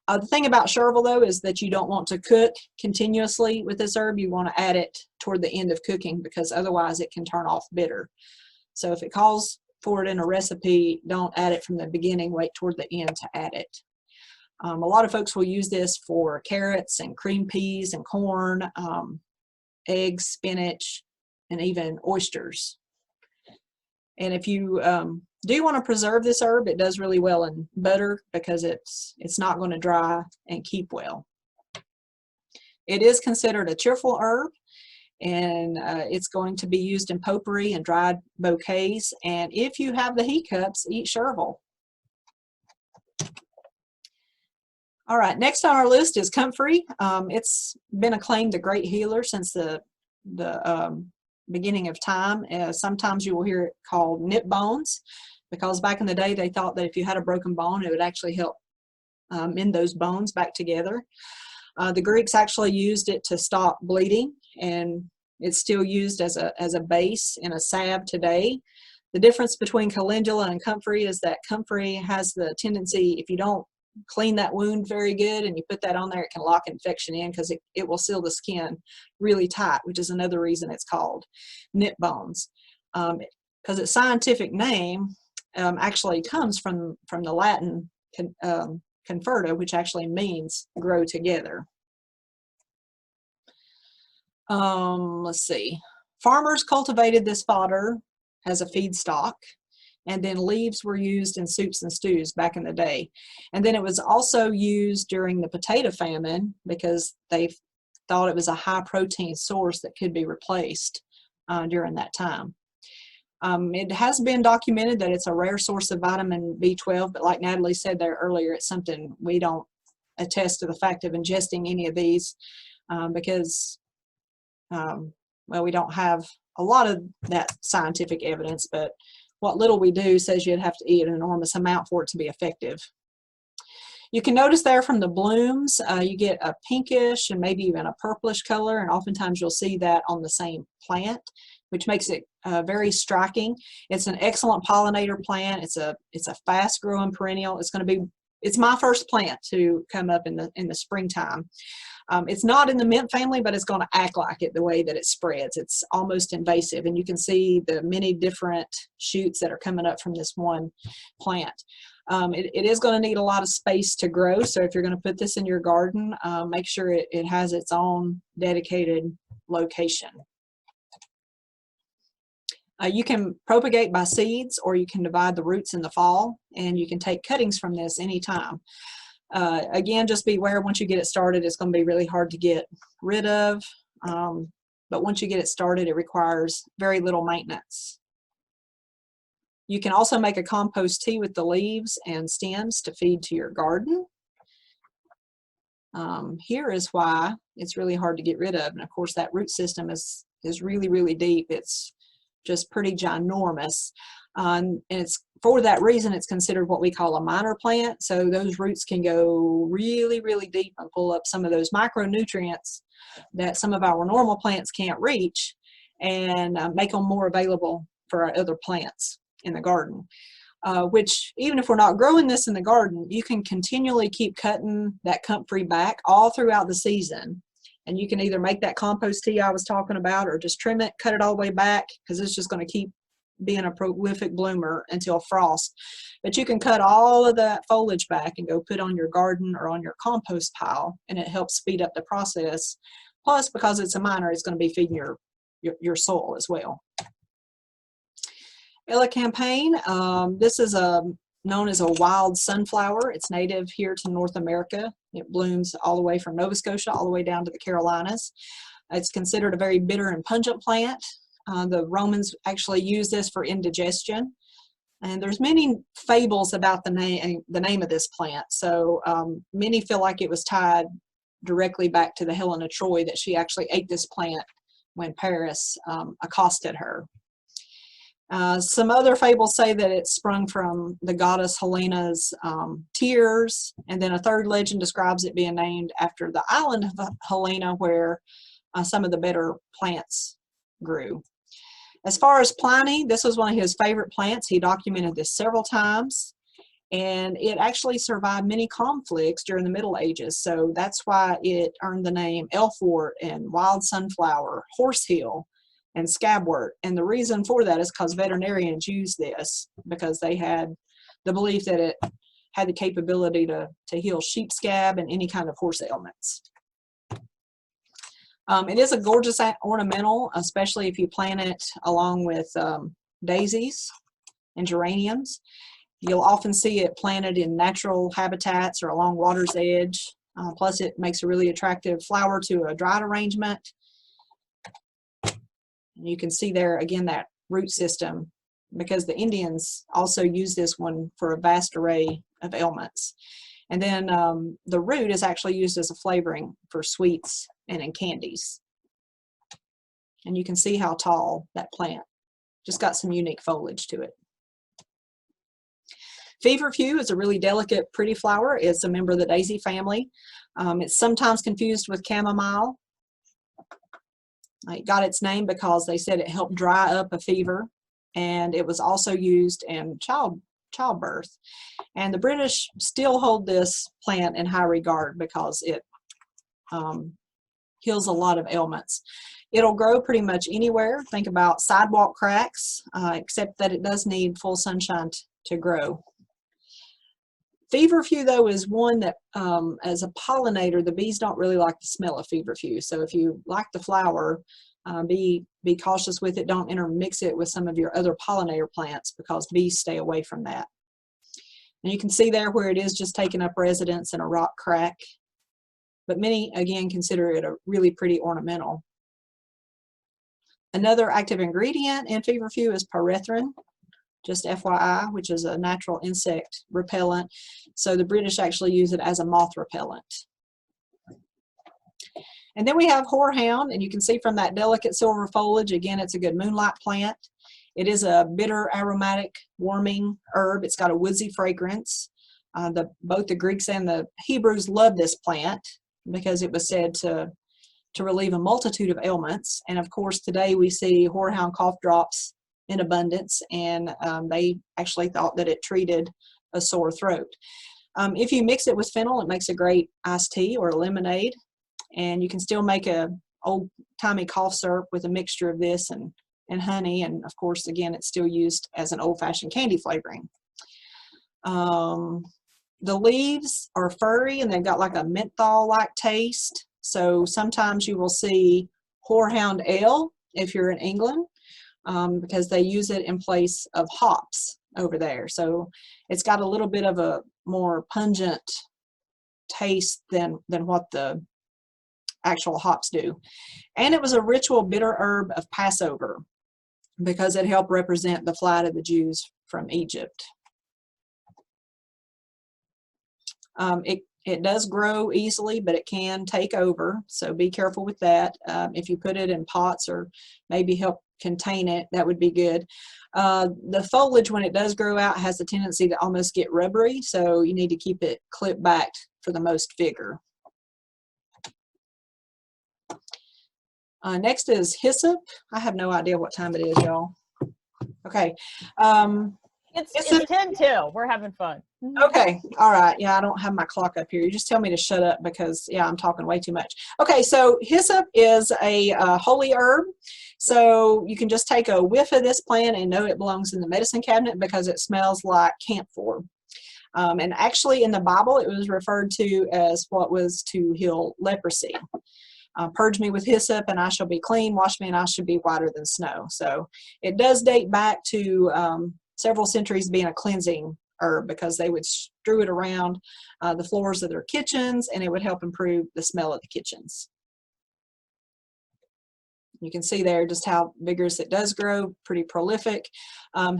The thing about chervil, though, is that you don't want to cook continuously with this herb. You want to add it toward the end of cooking, because otherwise it can turn off bitter. So if it calls for it in a recipe, don't add it from the beginning, wait toward the end to add it. A lot of folks will use this for carrots and cream peas and corn, eggs, spinach, and even oysters. And if you do want to preserve this herb, it does really well in butter, because it's not going to dry and keep well. It is considered a cheerful herb, and it's going to be used in potpourri and dried bouquets. And if you have the hiccups, eat chervil. All right, next on our list is comfrey. It's been acclaimed a great healer since the beginning of time. Sometimes you will hear it called knit bones, because back in the day they thought that if you had a broken bone, it would actually help mend those bones back together. The Greeks actually used it to stop bleeding, and it's still used as a base in a salve today. The difference between calendula and comfrey is that comfrey has the tendency, if you don't clean that wound very good and you put that on there, it can lock infection in, because it will seal the skin really tight, which is another reason it's called knit bones. Because its scientific name actually comes from the Latin conferta, which actually means grow together. Let's see. Farmers cultivated this fodder as a feedstock, and then leaves were used in soups and stews back in the day. And then it was also used during the potato famine, because they thought it was a high protein source that could be replaced during that time. It has been documented that it's a rare source of vitamin B12, but like Natalie said there earlier, it's something we don't attest to the fact of ingesting any of these because, well, we don't have a lot of that scientific evidence, but what little we do says you'd have to eat an enormous amount for it to be effective. You can notice there from the blooms, you get a pinkish and maybe even a purplish color, and oftentimes you'll see that on the same plant, which makes it very striking. It's an excellent pollinator plant. It's a fast-growing perennial. It's my first plant to come up in the springtime. It's not in the mint family, but it's going to act like it the way that it spreads. It's almost invasive, and you can see the many different shoots that are coming up from this one plant. It is going to need a lot of space to grow, so if you're going to put this in your garden, make sure it has its own dedicated location. You can propagate by seeds, or you can divide the roots in the fall, and you can take cuttings from this anytime. Again, just beware, once you get it started, it's going to be really hard to get rid of, but once you get it started, it requires very little maintenance. You can also make a compost tea with the leaves and stems to feed to your garden. Here is why it's really hard to get rid of, and of course that root system is really, really deep. It's just pretty ginormous. And it's for that reason it's considered what we call a minor plant. So those roots can go really, really deep and pull up some of those micronutrients that some of our normal plants can't reach, and make them more available for our other plants in the garden. Which, even if we're not growing this in the garden, you can continually keep cutting that comfrey back all throughout the season. And you can either make that compost tea I was talking about, or just trim it, cut it all the way back, because it's just going to keep being a prolific bloomer until frost. But you can cut all of that foliage back and go put on your garden or on your compost pile, and it helps speed up the process. Plus, because it's a minor, it's going to be feeding your soil as well. ELECAMPANE, this is known as a wild sunflower. It's native here to North America. It blooms all the way from Nova Scotia all the way down to the Carolinas. It's considered a very bitter and pungent plant. The Romans actually used this for indigestion. And there's many fables about the name of this plant. So many feel like it was tied directly back to the Helen of Troy, that she actually ate this plant when Paris accosted her. Some other fables say that it sprung from the goddess Helena's tears, and then a third legend describes it being named after the island of Helena, where some of the better plants grew. As far as Pliny, this was one of his favorite plants. He documented this several times, and it actually survived many conflicts during the Middle Ages, so that's why it earned the name elfwort and wild sunflower, horsehill, and scabwort. And the reason for that is because veterinarians used this because they had the belief that it had the capability to heal sheep scab and any kind of horse ailments. It is a gorgeous ornamental, especially if you plant it along with daisies and geraniums. You'll often see it planted in natural habitats or along water's edge. Plus it makes a really attractive flower to a dried arrangement. And you can see there again that root system, because the Indians also use this one for a vast array of ailments. And then the root is actually used as a flavoring for sweets and in candies. And you can see how tall that plant, just got some unique foliage to it. Feverfew is a really delicate, pretty flower. It's a member of the daisy family. It's sometimes confused with chamomile. It got its name because they said it helped dry up a fever, and it was also used in childbirth. And the British still hold this plant in high regard because it heals a lot of ailments. It'll grow pretty much anywhere. Think about sidewalk cracks, except that it does need full sunshine to grow. Feverfew, though, is one that as a pollinator, the bees don't really like the smell of feverfew. So if you like the flower, be cautious with it. Don't intermix it with some of your other pollinator plants because bees stay away from that. And you can see there where it is just taking up residence in a rock crack. But many, again, consider it a really pretty ornamental. Another active ingredient in feverfew is pyrethrin, just FYI, which is a natural insect repellent. So the British actually use it as a moth repellent. And then we have horehound, and you can see from that delicate silver foliage, again, it's a good moonlight plant. It is a bitter, aromatic, warming herb. It's got a woodsy fragrance. Both the Greeks and the Hebrews loved this plant because it was said to relieve a multitude of ailments. And of course, today we see horehound cough drops in abundance, and they actually thought that it treated a sore throat. If you mix it with fennel, it makes a great iced tea or lemonade, and you can still make a old-timey cough syrup with a mixture of this and honey, and of course, again, it's still used as an old-fashioned candy flavoring. The leaves are furry, and they've got like a menthol-like taste, so sometimes you will see horehound ale if you're in England, because they use it in place of hops over there. So it's got a little bit of a more pungent taste than what the actual hops do. And it was a ritual bitter herb of Passover because it helped represent the flight of the Jews from Egypt. It does grow easily, but it can take over, so be careful with that. If you put it in pots or maybe help contain it, that would be good. The foliage, when it does grow out, has a tendency to almost get rubbery, so you need to keep it clipped back for the most vigor. Next is hyssop. I have no idea what time it is, y'all. Okay. It's 10 till. We're having fun. Okay. All right. Yeah, I don't have my clock up here. You just tell me to shut up because, yeah, I'm talking way too much. Okay, so hyssop is a holy herb. So you can just take a whiff of this plant and know it belongs in the medicine cabinet because it smells like camphor. And actually in the Bible, it was referred to as what was to heal leprosy. Purge me with hyssop and I shall be clean. Wash me and I shall be whiter than snow. So it does date back to several centuries being a cleansing herb because they would strew it around the floors of their kitchens and it would help improve the smell of the kitchens. You can see there just how vigorous it does grow, pretty prolific.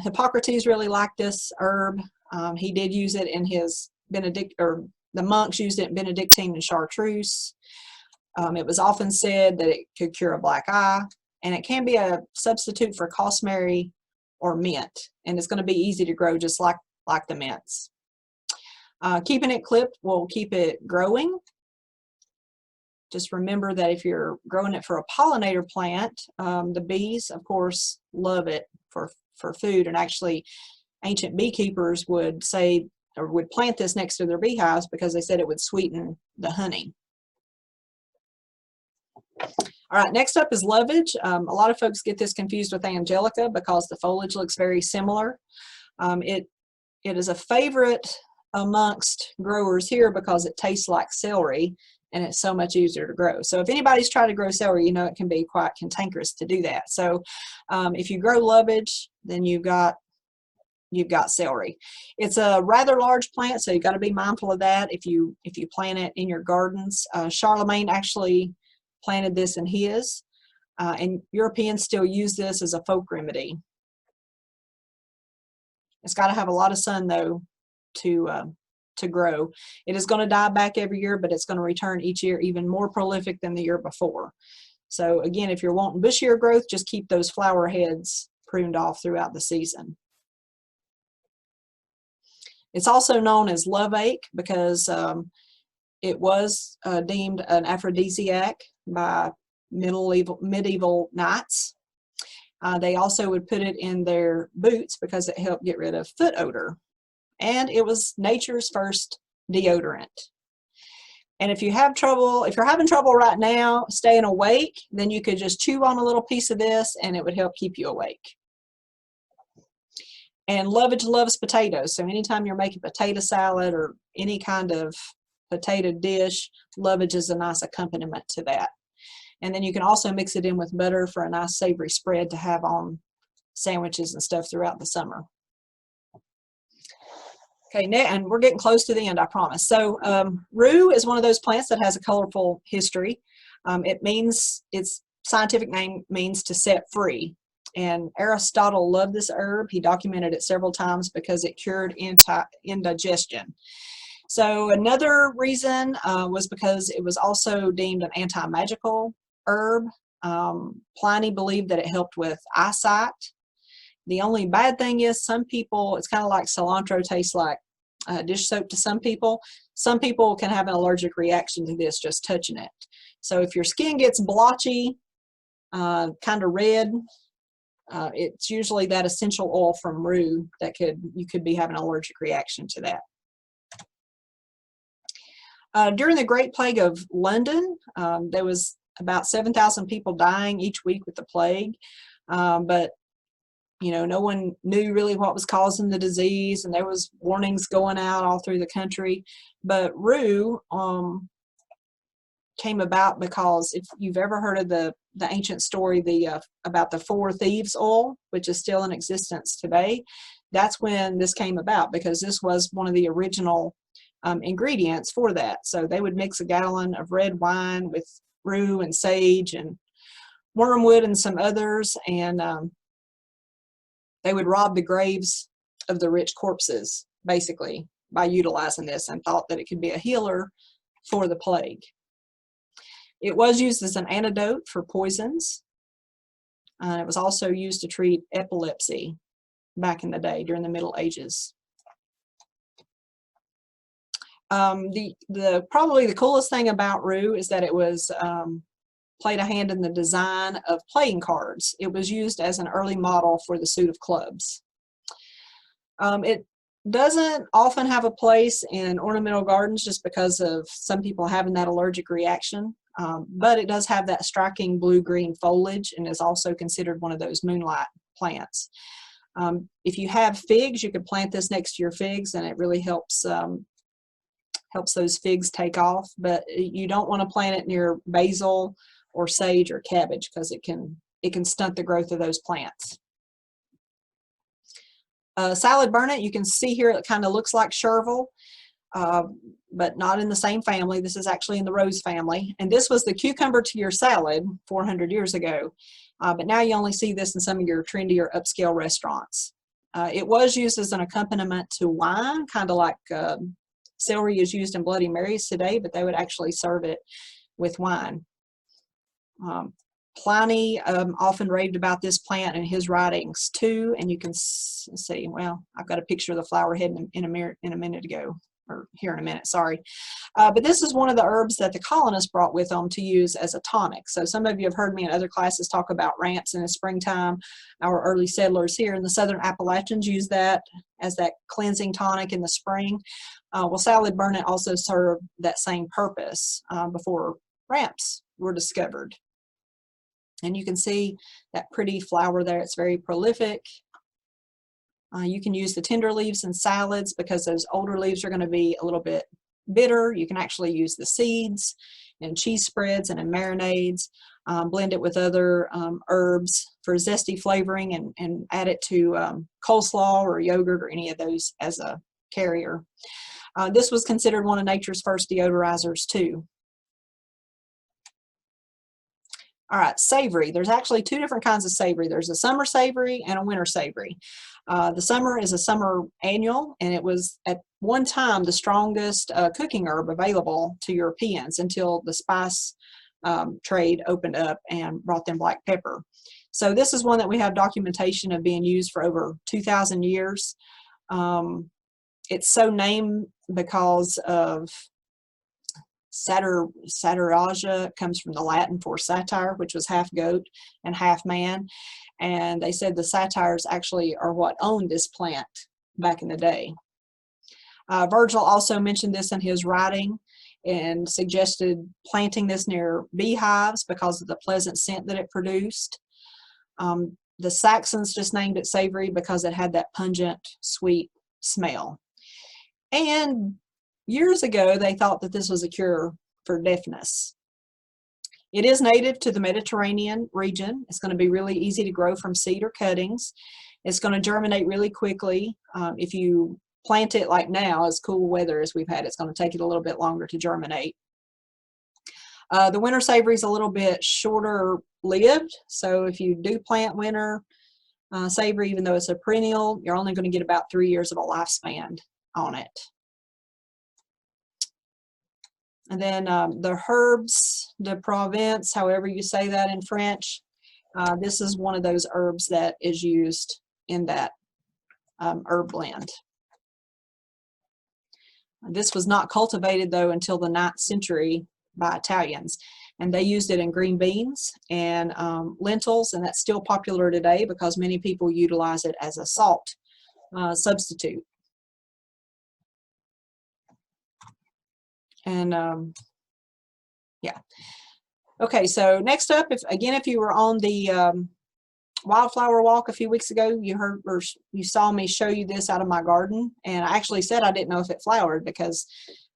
Hippocrates really liked this herb. He did use it in his the monks used it in Benedictine and Chartreuse. It was often said that it could cure a black eye, and it can be a substitute for cosmary or mint, and it's going to be easy to grow just like the mints. Keeping it clipped will keep it growing. Just remember that if you're growing it for a pollinator plant, the bees, of course, love it for food, and actually ancient beekeepers would say or would plant this next to their beehives because they said it would sweeten the honey. All right, next up is lovage. A lot of folks get this confused with angelica because the foliage looks very similar. It is a favorite amongst growers here because it tastes like celery and it's so much easier to grow. So if anybody's tried to grow celery, you know it can be quite cantankerous to do that. So if you grow lovage, then you've got you've got celery. It's a rather large plant, so you've got to be mindful of that if you plant it in your gardens. Charlemagne actually planted this in his, and Europeans still use this as a folk remedy. It's got to have a lot of sun though to grow. It is going to die back every year, but it's going to return each year even more prolific than the year before. So again, if you're wanting bushier growth, just keep those flower heads pruned off throughout the season. It's also known as loveage because it was deemed an aphrodisiac by medieval knights. They also would put it in their boots because it helped get rid of foot odor. And it was nature's first deodorant. And if you're having trouble right now staying awake, then you could just chew on a little piece of this and it would help keep you awake. And Loveage loves potatoes, so anytime you're making potato salad or any kind of potato dish, Loveage is a nice accompaniment to that. And then you can also mix it in with butter for a nice savory spread to have on sandwiches and stuff throughout the summer. Okay, and we're getting close to the end, I promise. So rue is one of those plants that has a colorful history. Its scientific name means to set free. And Aristotle loved this herb. He documented it several times because it cured indigestion. So another reason was because it was also deemed an anti-magical herb. Pliny believed that it helped with eyesight. The only bad thing is some people, it's kind of like cilantro tastes like dish soap to some people. Some people can have an allergic reaction to this just touching it. So if your skin gets blotchy, kind of red, it's usually that essential oil from rue that you could be having an allergic reaction to that. During the Great Plague of London, there was about 7,000 people dying each week with the plague, but no one knew really what was causing the disease, and there was warnings going out all through the country. But rue came about because if you've ever heard of the ancient story about the 4 thieves oil, which is still in existence today, that's when this came about, because this was one of the original ingredients for that. So they would mix a gallon of red wine with rue and sage and wormwood and some others, and they would rob the graves of the rich corpses, basically, by utilizing this, and thought that it could be a healer for the plague. It was used as an antidote for poisons. It was also used to treat epilepsy back in the day during the Middle Ages. Probably the coolest thing about rue is that it was played a hand in the design of playing cards. It was used as an early model for the suit of clubs. It doesn't often have a place in ornamental gardens just because of some people having that allergic reaction, but it does have that striking blue-green foliage and is also considered one of those moonlight plants. If you have figs, you could plant this next to your figs, and it really helps those figs take off, but you don't want to plant it near basil or sage or cabbage because it can stunt the growth of those plants. Salad burnet, you can see here it kind of looks like chervil, but not in the same family. This is actually in the rose family, and this was the cucumber to your salad 400 years ago, but now you only see this in some of your trendier upscale restaurants. It was used as an accompaniment to wine, kind of like celery is used in Bloody Marys today, but they would actually serve it with wine. Pliny often raved about this plant in his writings too, and you can see, well, I've got a picture of the flower head in a minute ago, or here in a minute, sorry. But this is one of the herbs that the colonists brought with them to use as a tonic. So some of you have heard me in other classes talk about ramps in the springtime. Our early settlers here in the southern Appalachians use that as that cleansing tonic in the spring. Well, salad burnet also served that same purpose before ramps were discovered. And you can see that pretty flower there. It's very prolific. You can use the tender leaves in salads because those older leaves are going to be a little bit bitter. You can actually use the seeds in cheese spreads and in marinades. blend it with other herbs for zesty flavoring, and add it to coleslaw or yogurt or any of those as a carrier. This was considered one of nature's first deodorizers too. All right, savory. There's actually two different kinds of savory. There's a summer savory and a winter savory. The summer is a summer annual, and it was at one time the strongest cooking herb available to Europeans until the spice trade opened up and brought them black pepper. So this is one that we have documentation of being used for over 2,000 years. It's so named because of Saturaja comes from the Latin for satire, which was half goat and half man. And they said the satyrs actually are what owned this plant back in the day. Virgil also mentioned this in his writing and suggested planting this near beehives because of the pleasant scent that it produced. The Saxons just named it savory because it had that pungent, sweet smell. And years ago, they thought that this was a cure for deafness. It is native to the Mediterranean region. It's going to be really easy to grow from seed or cuttings. It's going to germinate really quickly. If you plant it like now, as cool weather as we've had, it's going to take it a little bit longer to germinate. The winter savory is a little bit shorter lived. So if you do plant winter savory, even though it's a perennial, you're only going to get about 3 years of a lifespan on it. And then the herbes de Provence, however you say that in French, this is one of those herbs that is used in that herb blend. This was not cultivated though until the 9th century by Italians, and they used it in green beans and lentils, and that's still popular today because many people utilize it as a salt substitute. And yeah. Okay, so next up, if you were on the wildflower walk a few weeks ago, you heard or you saw me show you this out of my garden, and I actually said I didn't know if it flowered because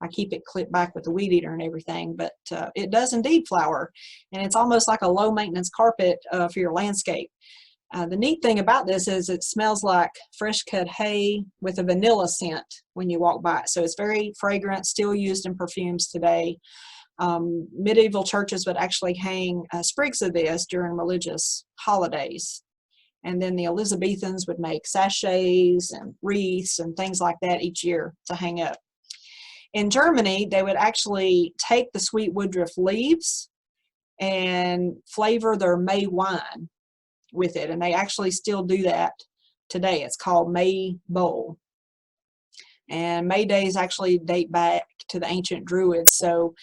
I keep it clipped back with the weed eater and everything, but it does indeed flower, and it's almost like a low maintenance carpet for your landscape. The neat thing about this is it smells like fresh cut hay with a vanilla scent when you walk by it. So it's very fragrant, still used in perfumes today. Medieval churches would actually hang sprigs of this during religious holidays. And then the Elizabethans would make sachets and wreaths and things like that each year to hang up. In Germany, they would actually take the sweet woodruff leaves and flavor their May wine with it, and they actually still do that today. It's called May bowl, and May days actually date back to the ancient Druids, so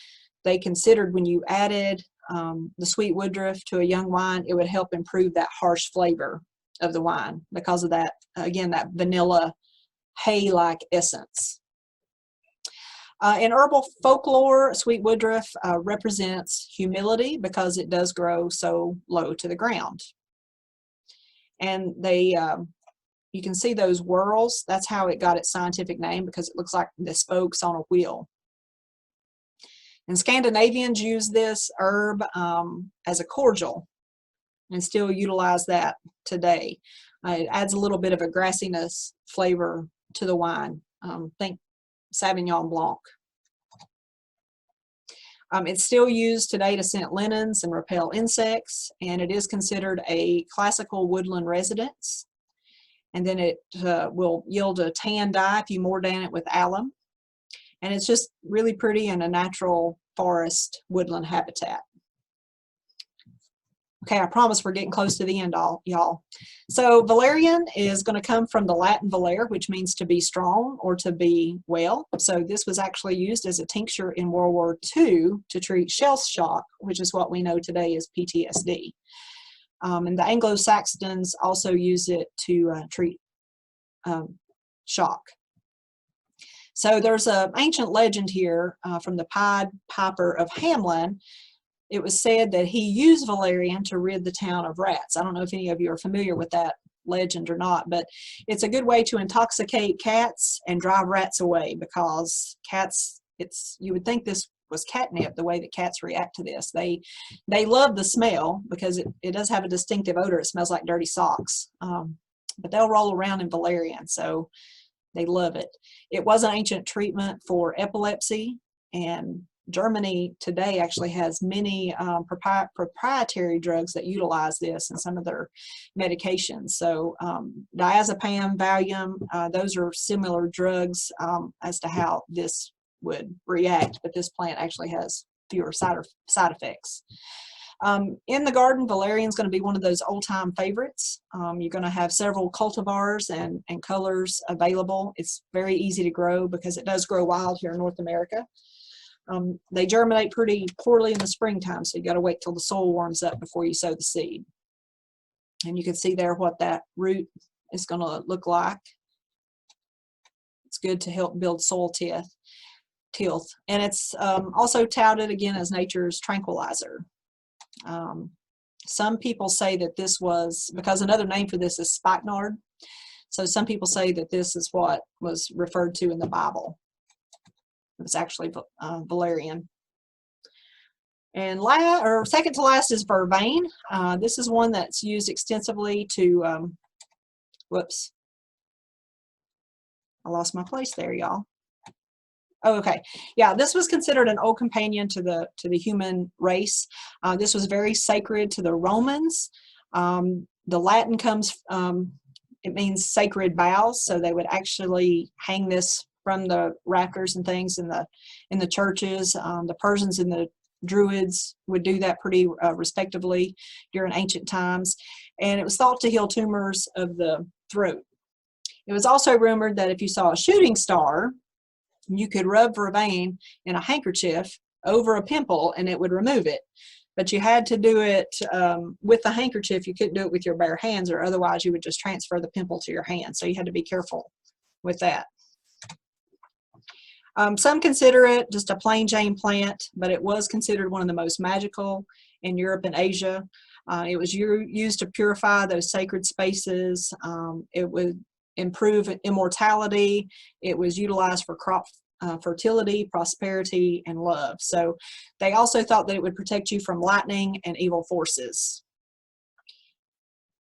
they considered when you added the sweet woodruff to a young wine, it would help improve that harsh flavor of the wine because of that, again, that vanilla hay-like essence. In herbal folklore, sweet woodruff represents humility because it does grow so low to the ground. And they, you can see those whorls. That's how it got its scientific name, because it looks like the spokes on a wheel. And Scandinavians use this herb as a cordial and still utilize that today. It adds a little bit of a grassiness flavor to the wine. Think Sauvignon Blanc. It's still used today to scent linens and repel insects, and it is considered a classical woodland residence. And then it will yield a tan dye if you mordan it with alum. And it's just really pretty in a natural forest woodland habitat. Okay, I promise we're getting close to the end, y'all. So valerian is going to come from the Latin valere, which means to be strong or to be well. So this was actually used as a tincture in World War II to treat shell shock, which is what we know today as PTSD. And the Anglo-Saxons also use it to treat shock. So there's an ancient legend here from the Pied Piper of Hamelin. It was said that he used valerian to rid the town of rats. I don't know if any of you are familiar with that legend or not, but it's a good way to intoxicate cats and drive rats away, because cats, you would think this was catnip, the way that cats react to this. They love the smell because it does have a distinctive odor. It smells like dirty socks. But they'll roll around in valerian, so they love it. It was an ancient treatment for epilepsy, and Germany today actually has many proprietary drugs that utilize this in some of their medications. So diazepam, Valium, those are similar drugs as to how this would react, but this plant actually has fewer side effects. In the garden, valerian is going to be one of those old-time favorites. You're going to have several cultivars and colors available. It's very easy to grow because it does grow wild here in North America. They germinate pretty poorly in the springtime, so you got to wait till the soil warms up before you sow the seed. And you can see there what that root is going to look like. It's good to help build soil tilth. And it's also touted again as nature's tranquilizer. Some people say that this was, because another name for this is spikenard, so some people say that this is what was referred to in the Bible. It was actually valerian. And second to last is vervain. This is one that's used extensively to, whoops, I lost my place there, y'all. Oh, okay. Yeah, this was considered an old companion to the human race. This was very sacred to the Romans. The Latin comes, it means sacred boughs, so they would actually hang this from the rafters and things in the churches. The Persians and the Druids would do that pretty respectively during ancient times, and it was thought to heal tumors of the throat. It was also rumored that if you saw a shooting star, you could rub vervain in a handkerchief over a pimple and it would remove it. But you had to do it with the handkerchief. You couldn't do it with your bare hands, or otherwise you would just transfer the pimple to your hand. So you had to be careful with that. Some consider it just a plain Jane plant, but it was considered one of the most magical in Europe and Asia. It was used to purify those sacred spaces. It would improve immortality. It was utilized for crop fertility, prosperity, and love. So they also thought that it would protect you from lightning and evil forces.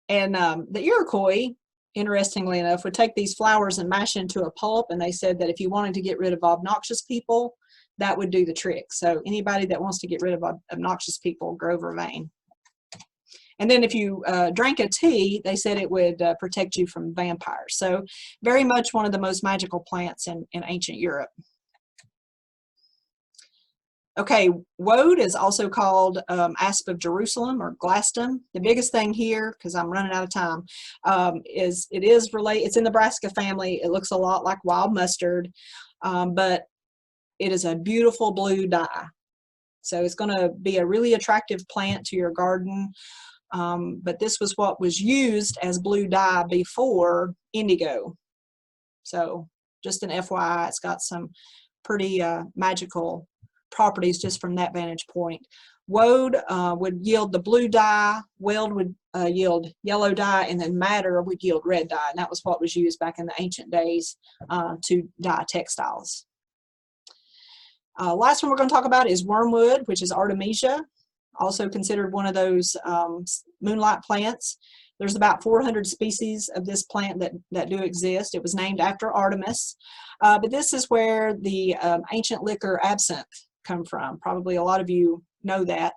And the Iroquois, interestingly enough, would take these flowers and mash into a pulp, and they said that if you wanted to get rid of obnoxious people, that would do the trick. So anybody that wants to get rid of obnoxious people, grow vervain. And then if you drank a tea, they said it would protect you from vampires. So very much one of the most magical plants in ancient Europe. Okay, woad is also called asp of Jerusalem or glastum. The biggest thing here, because I'm running out of time, is it's in the brassica family. It looks a lot like wild mustard, but it is a beautiful blue dye. So it's going to be a really attractive plant to your garden. But this was what was used as blue dye before indigo. So just an FYI, it's got some pretty magical properties just from that vantage point. Woad would yield the blue dye, weld would yield yellow dye, and then madder would yield red dye. And that was what was used back in the ancient days to dye textiles. Last one we're going to talk about is wormwood, which is Artemisia, also considered one of those moonlight plants. There's about 400 species of this plant that do exist. It was named after Artemis, but this is where the ancient liquor absinthe come from. Probably a lot of you know that.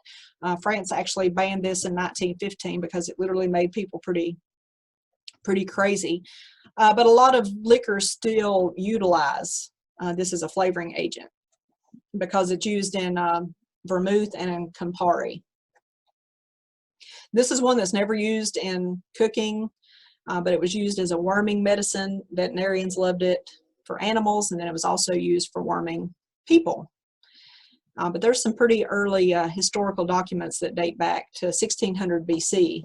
France actually banned this in 1915 because it literally made people pretty crazy. But a lot of liquors still utilize this as a flavoring agent because it's used in vermouth and in Campari. This is one that's never used in cooking, but it was used as a worming medicine. Veterinarians loved it for animals, and then it was also used for worming people. But there's some pretty early historical documents that date back to 1600 BC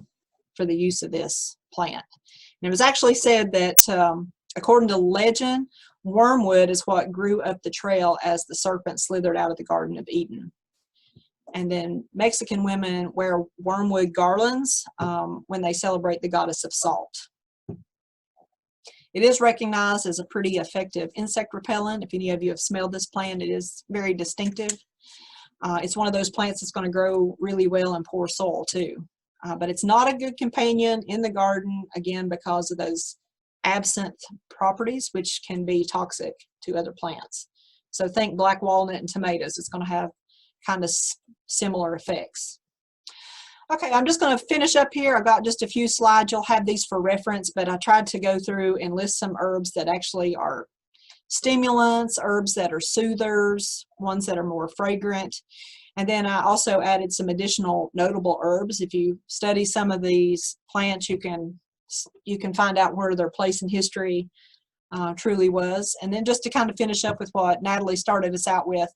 for the use of this plant. And it was actually said that, according to legend, wormwood is what grew up the trail as the serpent slithered out of the Garden of Eden. And then Mexican women wear wormwood garlands when they celebrate the goddess of salt. It is recognized as a pretty effective insect repellent. If any of you have smelled this plant, it is very distinctive. It's one of those plants that's going to grow really well in poor soil too. But it's not a good companion in the garden, again, because of those absinthe properties, which can be toxic to other plants. So think black walnut and tomatoes. It's going to have kind of similar effects. Okay, I'm just going to finish up here. I've got just a few slides. You'll have these for reference, but I tried to go through and list some herbs that actually are stimulants, herbs that are soothers, ones that are more fragrant. And then I also added some additional notable herbs. If you study some of these plants, you can find out where their place in history truly was. And then just to kind of finish up with what Natalie started us out with,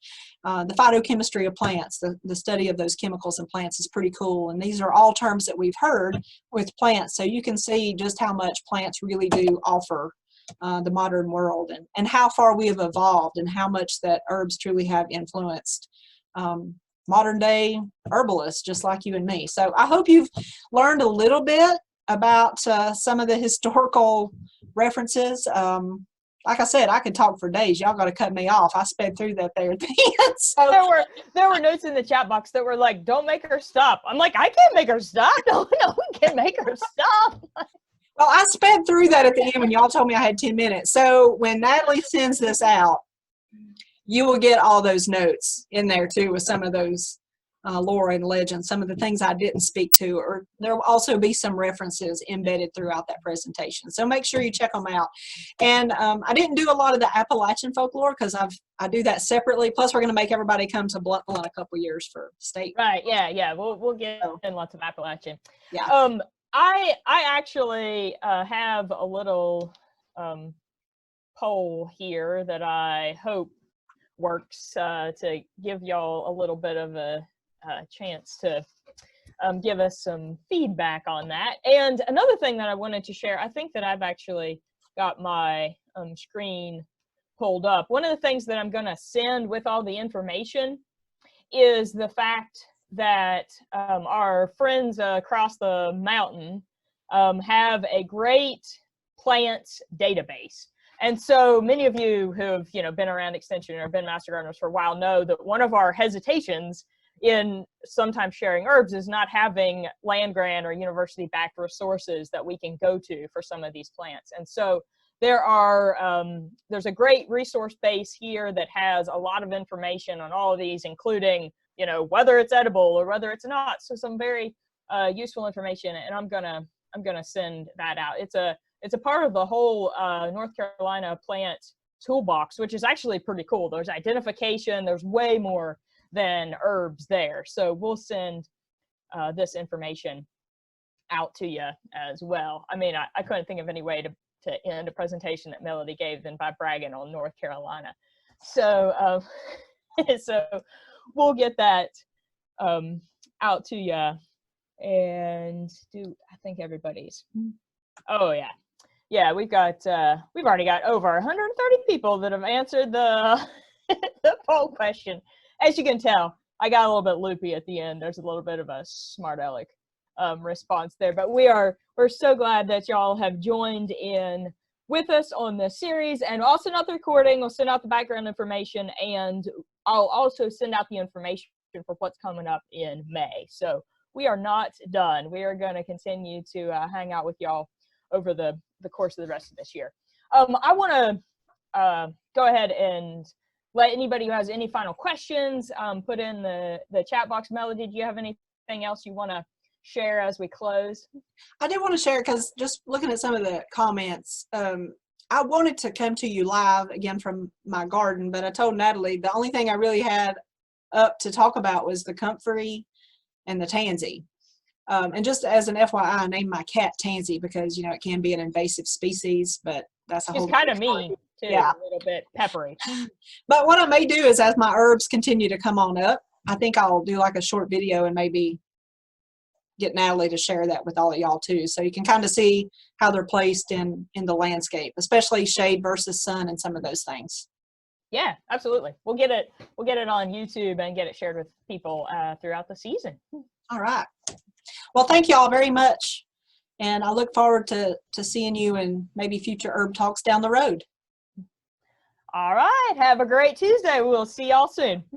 the phytochemistry of plants, the study of those chemicals in plants is pretty cool. And these are all terms that we've heard with plants, so you can see just how much plants really do offer the modern world, and how far we have evolved, and how much that herbs truly have influenced modern day herbalists just like you and me. So I hope you've learned a little bit about some of the historical references. Like I said, I could talk for days. Y'all got to cut me off. I sped through that there at the end. So there were notes in the chat box that were like, "Don't make her stop." I'm like, I can't make her stop. No one can make her stop. Well, I sped through that at the end when y'all told me I had 10 minutes. So when Natalie sends this out, you will get all those notes in there too, with some of those lore and legends, some of the things I didn't speak to, or there will also be some references embedded throughout that presentation. So make sure you check them out. And I didn't do a lot of the Appalachian folklore because I do that separately. Plus, we're going to make everybody come to Blountville in a couple years for state. Right? Yeah. We'll get in lots of Appalachian. Yeah. I actually have a little poll here that I hope works to give y'all a little bit of a chance to give us some feedback on that. And another thing that I wanted to share, I think that I've actually got my screen pulled up. One of the things that I'm going to send with all the information is the fact that our friends across the mountain have a great plants database. And so many of you who've been around Extension or been Master Gardeners for a while know that one of our hesitations in sometimes sharing herbs is not having land grant or university backed resources that we can go to for some of these plants. And so there's a great resource base here that has a lot of information on all of these, including whether it's edible or whether it's not. So some very useful information, and I'm gonna send that out. It's a part of the whole North Carolina plant toolbox, which is actually pretty cool. There's identification. There's way more than herbs there. So we'll send this information out to you as well. I mean, I couldn't think of any way to end a presentation that Melody gave than by bragging on North Carolina. So so we'll get that out to you. And I think everybody's, oh yeah. Yeah, we've already got over 130 people that have answered the poll question. As you can tell, I got a little bit loopy at the end. There's a little bit of a smart aleck response there, but we're so glad that y'all have joined in with us on this series. And I'll send out the recording, we'll send out the background information, and I'll also send out the information for what's coming up in May. So we are not done. We are going to continue to hang out with y'all over the course of the rest of this year. I want to go ahead and let anybody who has any final questions put in the chat box. Melody, do you have anything else you want to share as we close? I did want to share, because just looking at some of the comments, I wanted to come to you live again from my garden, but I told Natalie the only thing I really had up to talk about was the comfrey and the tansy. And just as an FYI, I named my cat Tansy because, it can be an invasive species, but that's a whole It's kind of mean too, yeah. A little bit peppery. But what I may do is, as my herbs continue to come on up, I think I'll do like a short video and maybe get Natalie to share that with all of y'all too, so you can kind of see how they're placed in the landscape, especially shade versus sun and some of those things. Yeah, absolutely. We'll get it on YouTube and get it shared with people throughout the season. All right. Well, thank you all very much, and I look forward to seeing you in maybe future herb talks down the road. All right. Have a great Tuesday. We'll see y'all soon.